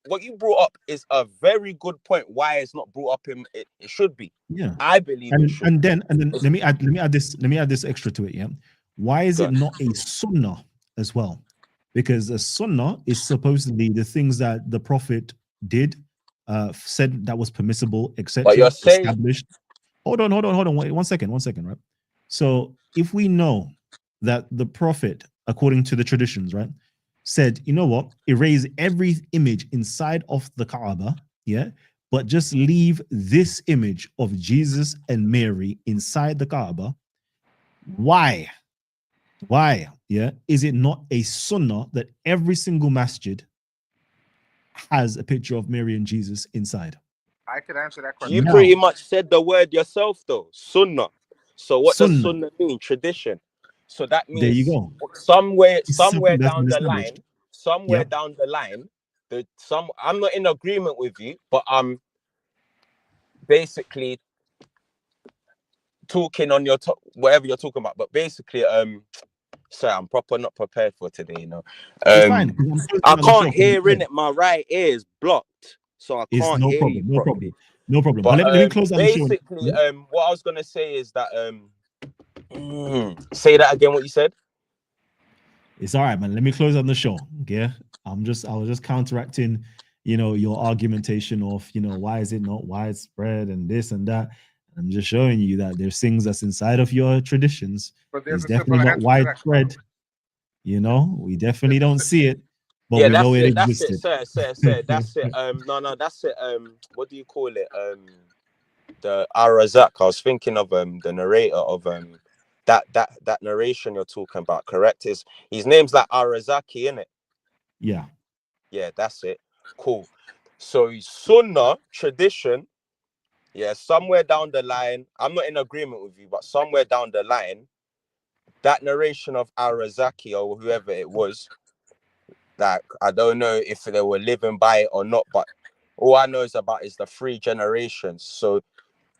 What you brought up is a very good point. Why it's not brought up in it should be. yeah, I believe it should. and then let me add this extra to it. Yeah, why is it not a sunnah as well? Because a sunnah is supposedly the things that the Prophet did, said that was permissible, etc. But you're saying, established. Hold on. Wait, one second, right? So if we know that the Prophet, according to the traditions, right, said, you know what, erase every image inside of the Kaaba, yeah, but just leave this image of Jesus and Mary inside the Kaaba. Why? Yeah, is it not a sunnah that every single masjid has a picture of Mary and Jesus inside? I could answer that question. You pretty much said the word yourself, though. Sunnah. So what does sunnah mean? Tradition. So that means there you go. Somewhere down the line, I'm not in agreement with you, but I'm basically talking on your whatever you're talking about. But basically, sorry, I'm not prepared for today, you know. Fine. I can't hear in it. My right ear is blocked, so I can't hear you properly. No problem. But let me close out the show. Basically, what I was gonna say is that say that again. What you said? It's all right, man. Let me close on the show. Yeah, I was just counteracting, your argumentation of, why is it not widespread and this and that. I'm just showing you that there's things that's inside of your traditions. But there's definitely not widespread. We definitely don't see it, but we know it existed. That's it. That's it. No, that's it. What do you call it? The Ar-Razak. I was thinking of the narrator of that narration you're talking about. Correct? His name's like Ar-Razaki, innit? Yeah. Yeah, that's it. Cool. So Sunnah tradition. Yeah, somewhere down the line, I'm not in agreement with you, but somewhere down the line, that narration of Ar-Razaki or whoever it was, like, I don't know if they were living by it or not, but all I know is the 3 generations. So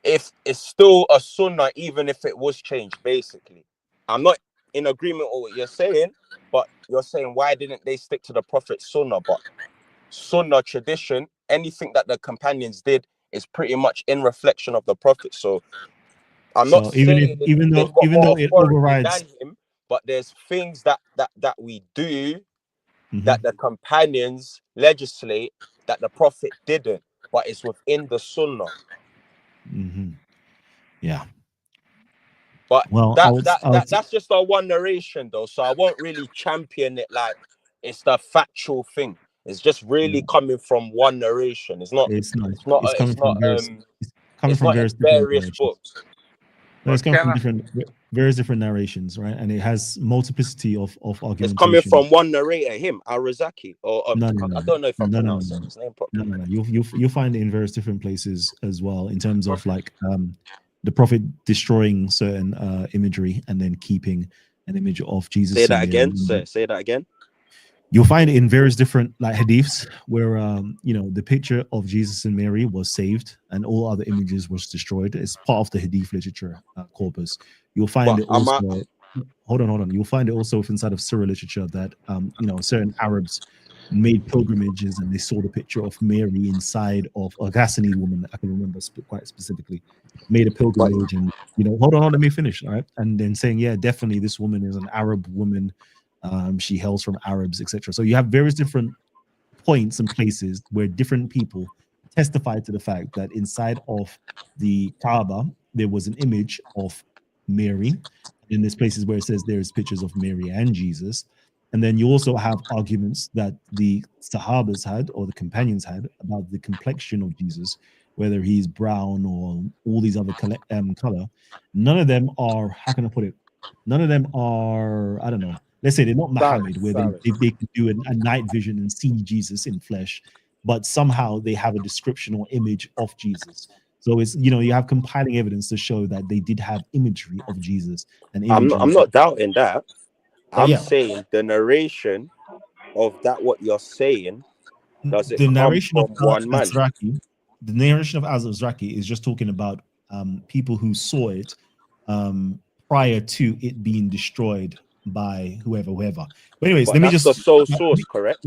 if it's still a sunnah, even if it was changed, basically. I'm not in agreement with what you're saying, but you're saying, why didn't they stick to the Prophet's sunnah? But sunnah tradition, anything that the companions did, is pretty much in reflection of the Prophet. So I'm not saying even though it overrides him, but there's things that we do that the companions legislate that the Prophet didn't, but it's within the Sunnah. Yeah. But that's just a one narration though, so I won't really champion it like it's the factual thing. It's just really coming from one narration. It's coming from various books. No, it's coming from various different narrations, right? And it has multiplicity of argumentation. It's coming from one narrator, him, Ar-Razaki, or I don't know if I'm pronouncing his name properly. No. You'll find it in various different places as well, in terms of like the Prophet destroying certain imagery and then keeping an image of Jesus. Say that again. Say that again. You'll find it in various different like hadiths where the picture of Jesus and Mary was saved and all other images was destroyed. It's part of the hadith literature corpus. You'll find it also. Hold on. You'll find it also inside of Surah literature that certain Arabs made pilgrimages and they saw the picture of Mary inside of a Ghassani woman. I can remember quite specifically. Made a pilgrimage and hold on, let me finish. All right, and then saying, yeah, definitely this woman is an Arab woman. She hails from Arabs, etc. So you have various different points and places where different people testify to the fact that inside of the Kaaba there was an image of Mary. In there's places where it says there's pictures of Mary and Jesus. And then you also have arguments that the Sahabas had or the companions had about the complexion of Jesus, whether he's brown or all these other color. None of them are, how can I put it? None of them are, I don't know. Let's say they're not Muhammad, where they could do a night vision and see Jesus in flesh, but somehow they have a description or image of Jesus. So it's, you have compiling evidence to show that they did have imagery of Jesus. And I'm not doubting that. I'm saying the narration of that, what you're saying, does it come from one man? The narration of Az-Zarqi is just talking about people who saw it prior to it being destroyed by whoever. But anyways, But let me that's just the sole source, correct?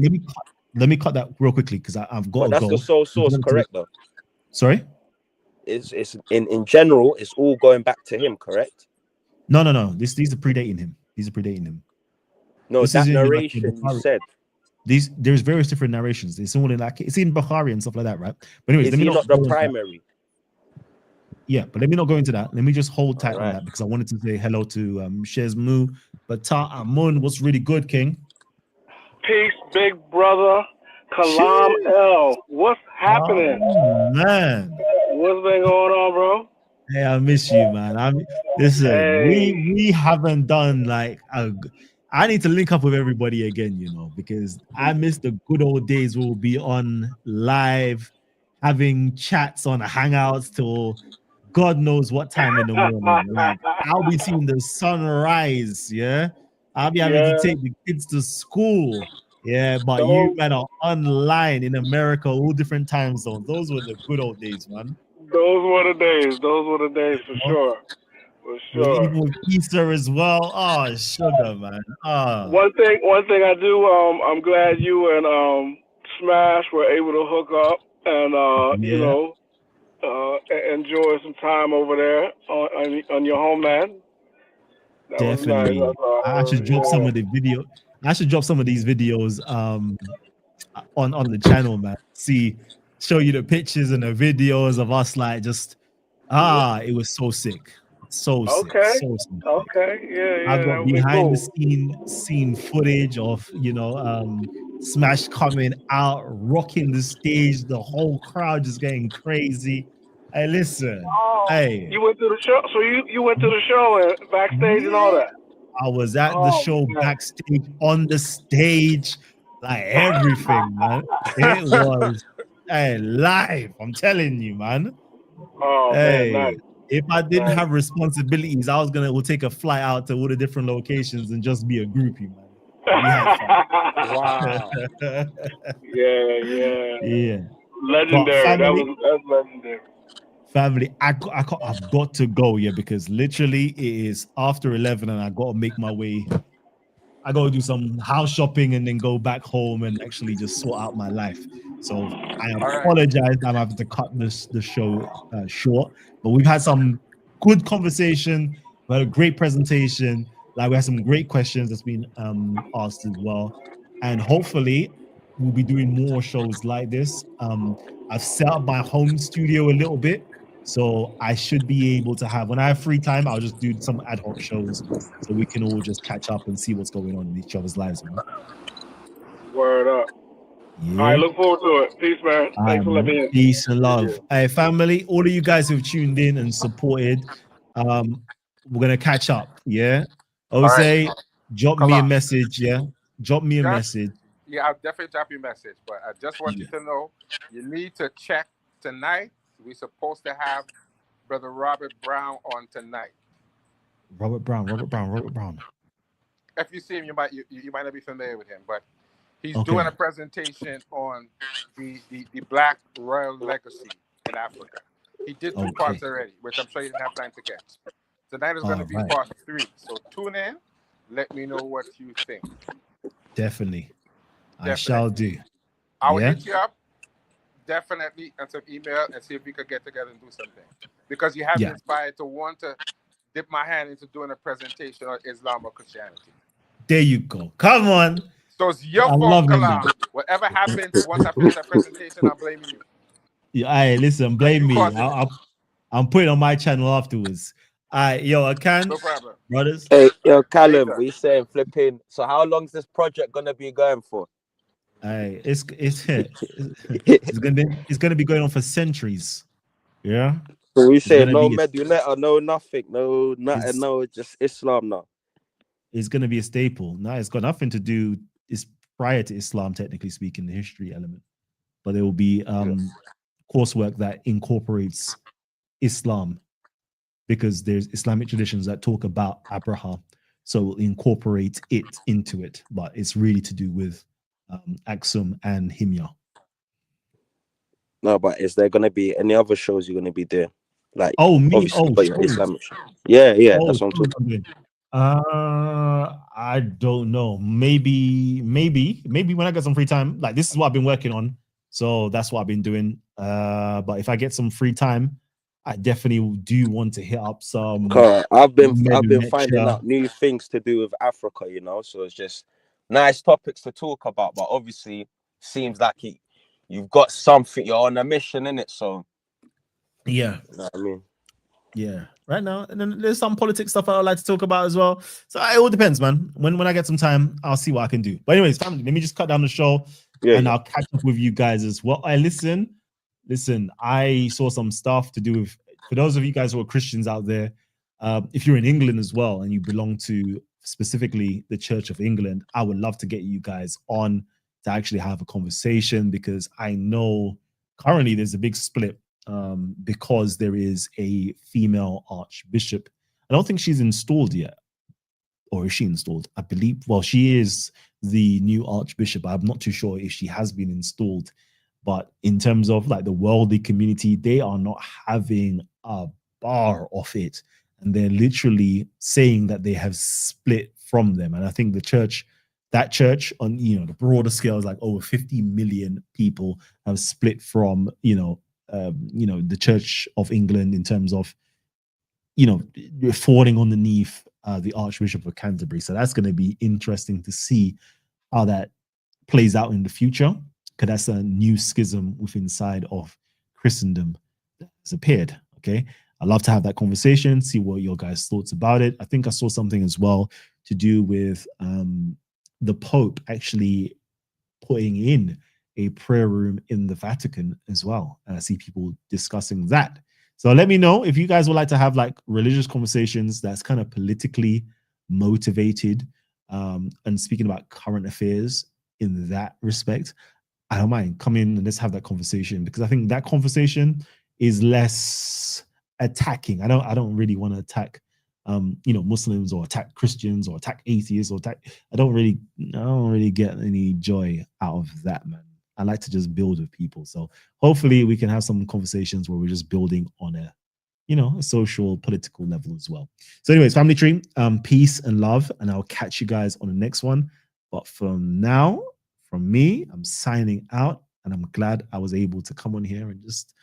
let me cut that real quickly because I've got But to that's go. the sole source, correct? Though. Sorry. It's in general, it's all going back to him, correct? No. These are predating him. These are predating him. No, This that is in, like, narration you said. There's various different narrations. It's all in, like, it's in Bukhari and stuff like that, right? But anyways, Is let me he not the go into that. primary? Yeah, but let me not go into that. Let me just hold tight on Alright. that because I wanted to say hello to Shezmu, Bata Amun. What's really good, King? Peace, big brother. Kalam L. What's happening? Oh, man. What's been going on, bro? Hey, I miss you, man. Listen, Hey. we haven't done like I need to link up with everybody again, because I miss the good old days where we'll be on live, having chats on Hangouts till God knows what time in the morning. Like, I'll be seeing the sunrise, yeah. I'll be having to take the kids to school, yeah. But you men are online in America, all different time zones. Those were the good old days, man. Those were the days. Those were the days for sure. For sure. Even with Easter as well. Oh, sugar, man. Oh. One thing I do. I'm glad you and Smash were able to hook up and enjoy some time over there on your homeland. That Definitely. was nice. I should drop some of the video. I should drop some of these videos on the channel, man. Show you the pictures and the videos of us, like, just it was so sick. So sick. So sick. Okay. Yeah. I've got behind the scene footage of Smash coming out, rocking the stage, the whole crowd just getting crazy. Hey, listen. Hey, you went to the show, so you went to the show and backstage and all that. I was at the show, backstage, on the stage, like everything, man. It was live. I'm telling you, man. Oh, man, nice. If I didn't have responsibilities, I was we'll take a flight out to all the different locations and just be a groupie, man. Wow. Yeah. Legendary. That's legendary. Family, I've got to go, because literally it is after 11 and I got to make my way. I got to do some house shopping and then go back home and actually just sort out my life. So I apologize. I'm having to cut the show short, but we've had some good conversation. We had a great presentation. Like, we had some great questions that's been asked as well, and hopefully we'll be doing more shows like this. I've set up my home studio a little bit, so I should be able to have, when I have free time, I'll just do some ad hoc shows so we can all just catch up and see what's going on in each other's lives, man. Word up. Yeah. All right, look forward to it. Peace, man. Thanks for letting me in. Peace and love. Hey, family, all of you guys who've tuned in and supported, we're going to catch up, yeah? Jose, drop me a message, yeah? Drop me a message. Yeah, I'll definitely drop you a message, but I just want you to know, you need to check tonight. We're supposed to have Brother Robert Brown on tonight. Robert Brown. If you see him, you might not be familiar with him, but he's doing a presentation on the Black royal legacy in Africa. He did 2 parts already, which I'm sure you didn't have time to catch. Tonight is going to be part 3. So tune in. Let me know what you think. Definitely. I shall do. I will hit you up. Definitely, and some email and see if we could get together and do something. Because you have me inspired to want to dip my hand into doing a presentation on Islam or Christianity. There you go. Come on. So it's your fault, Kalam. Whatever happens once I finish that presentation, I'm blaming you. Yeah, listen, blame me. I'm putting on my channel afterwards. I can. No problem. Brothers. Hey, yo, Callum, we saying flipping. So how long is this project gonna be going for? It's gonna be going on for centuries. Yeah. So we say no Medunetta, no nothing, no nothing, no just Islam now. It's gonna be a staple. No, it's got nothing to do. It's prior to Islam, technically speaking, the history element. But there will be coursework that incorporates Islam, because there's Islamic traditions that talk about Abraha, so we'll incorporate it into it. But it's really to do with Aksum and Himyar. No, but is there gonna be any other shows you're gonna be doing? Like me? Islamic shows. Yeah, that's what I'm talking about. I don't know. Maybe when I get some free time, like this is what I've been working on. So that's what I've been doing. But if I get some free time, I definitely do want to hit up some I've been lecture. finding out new things to do with Africa, you know. So it's just nice topics to talk about. But obviously, seems like you've got something. You're on a mission, in it. So yeah, you know what I mean. Yeah, right now, and then there's some politics stuff I would like to talk about as well. So it all depends, man. When I get some time, I'll see what I can do. But anyways, family, let me just cut down the show, and I'll catch up with you guys as well. Listen, I saw some stuff to do with, for those of you guys who are Christians out there, if you're in England as well and you belong to specifically the Church of England, I would love to get you guys on to actually have a conversation, because I know currently there's a big split. Because there is a female archbishop. I don't think she's installed yet. Or is she installed? I believe, well, she is the new archbishop. I'm not too sure if she has been installed. But in terms of like the worldly community, they are not having a bar of it. And they're literally saying that they have split from them. And I think the church, that church on, you know, the broader scale is like over 50 million people have split from, the Church of England in terms of, falling underneath the Archbishop of Canterbury. So that's going to be interesting to see how that plays out in the future, because that's a new schism within inside of Christendom that has appeared. Okay, I'd love to have that conversation, see what your guys' thoughts about it. I think I saw something as well to do with the Pope actually putting in a prayer room in the Vatican as well. And I see people discussing that. So let me know if you guys would like to have like religious conversations that's kind of politically motivated, and speaking about current affairs in that respect. I don't mind. Come in and let's have that conversation, because I think that conversation is less attacking. I don't really want to attack Muslims, or attack Christians, or attack atheists, or attack. I don't really get any joy out of that, man. I like to just build with people. So hopefully we can have some conversations where we're just building on a social, political level as well. So anyways, family tree, peace and love, and I'll catch you guys on the next one. But from now, from me, I'm signing out, and I'm glad I was able to come on here and just,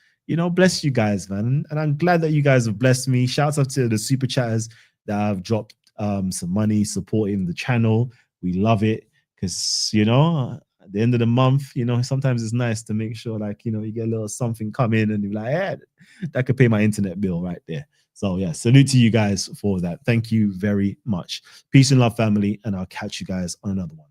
bless you guys, man. And I'm glad that you guys have blessed me. Shouts out to the super chatters that have dropped some money supporting the channel. We love it, because, at the end of the month, sometimes it's nice to make sure, like, you get a little something come in and you're like, hey, that could pay my internet bill right there. So yeah, salute to you guys for that. Thank you very much. Peace and love, family, and I'll catch you guys on another one.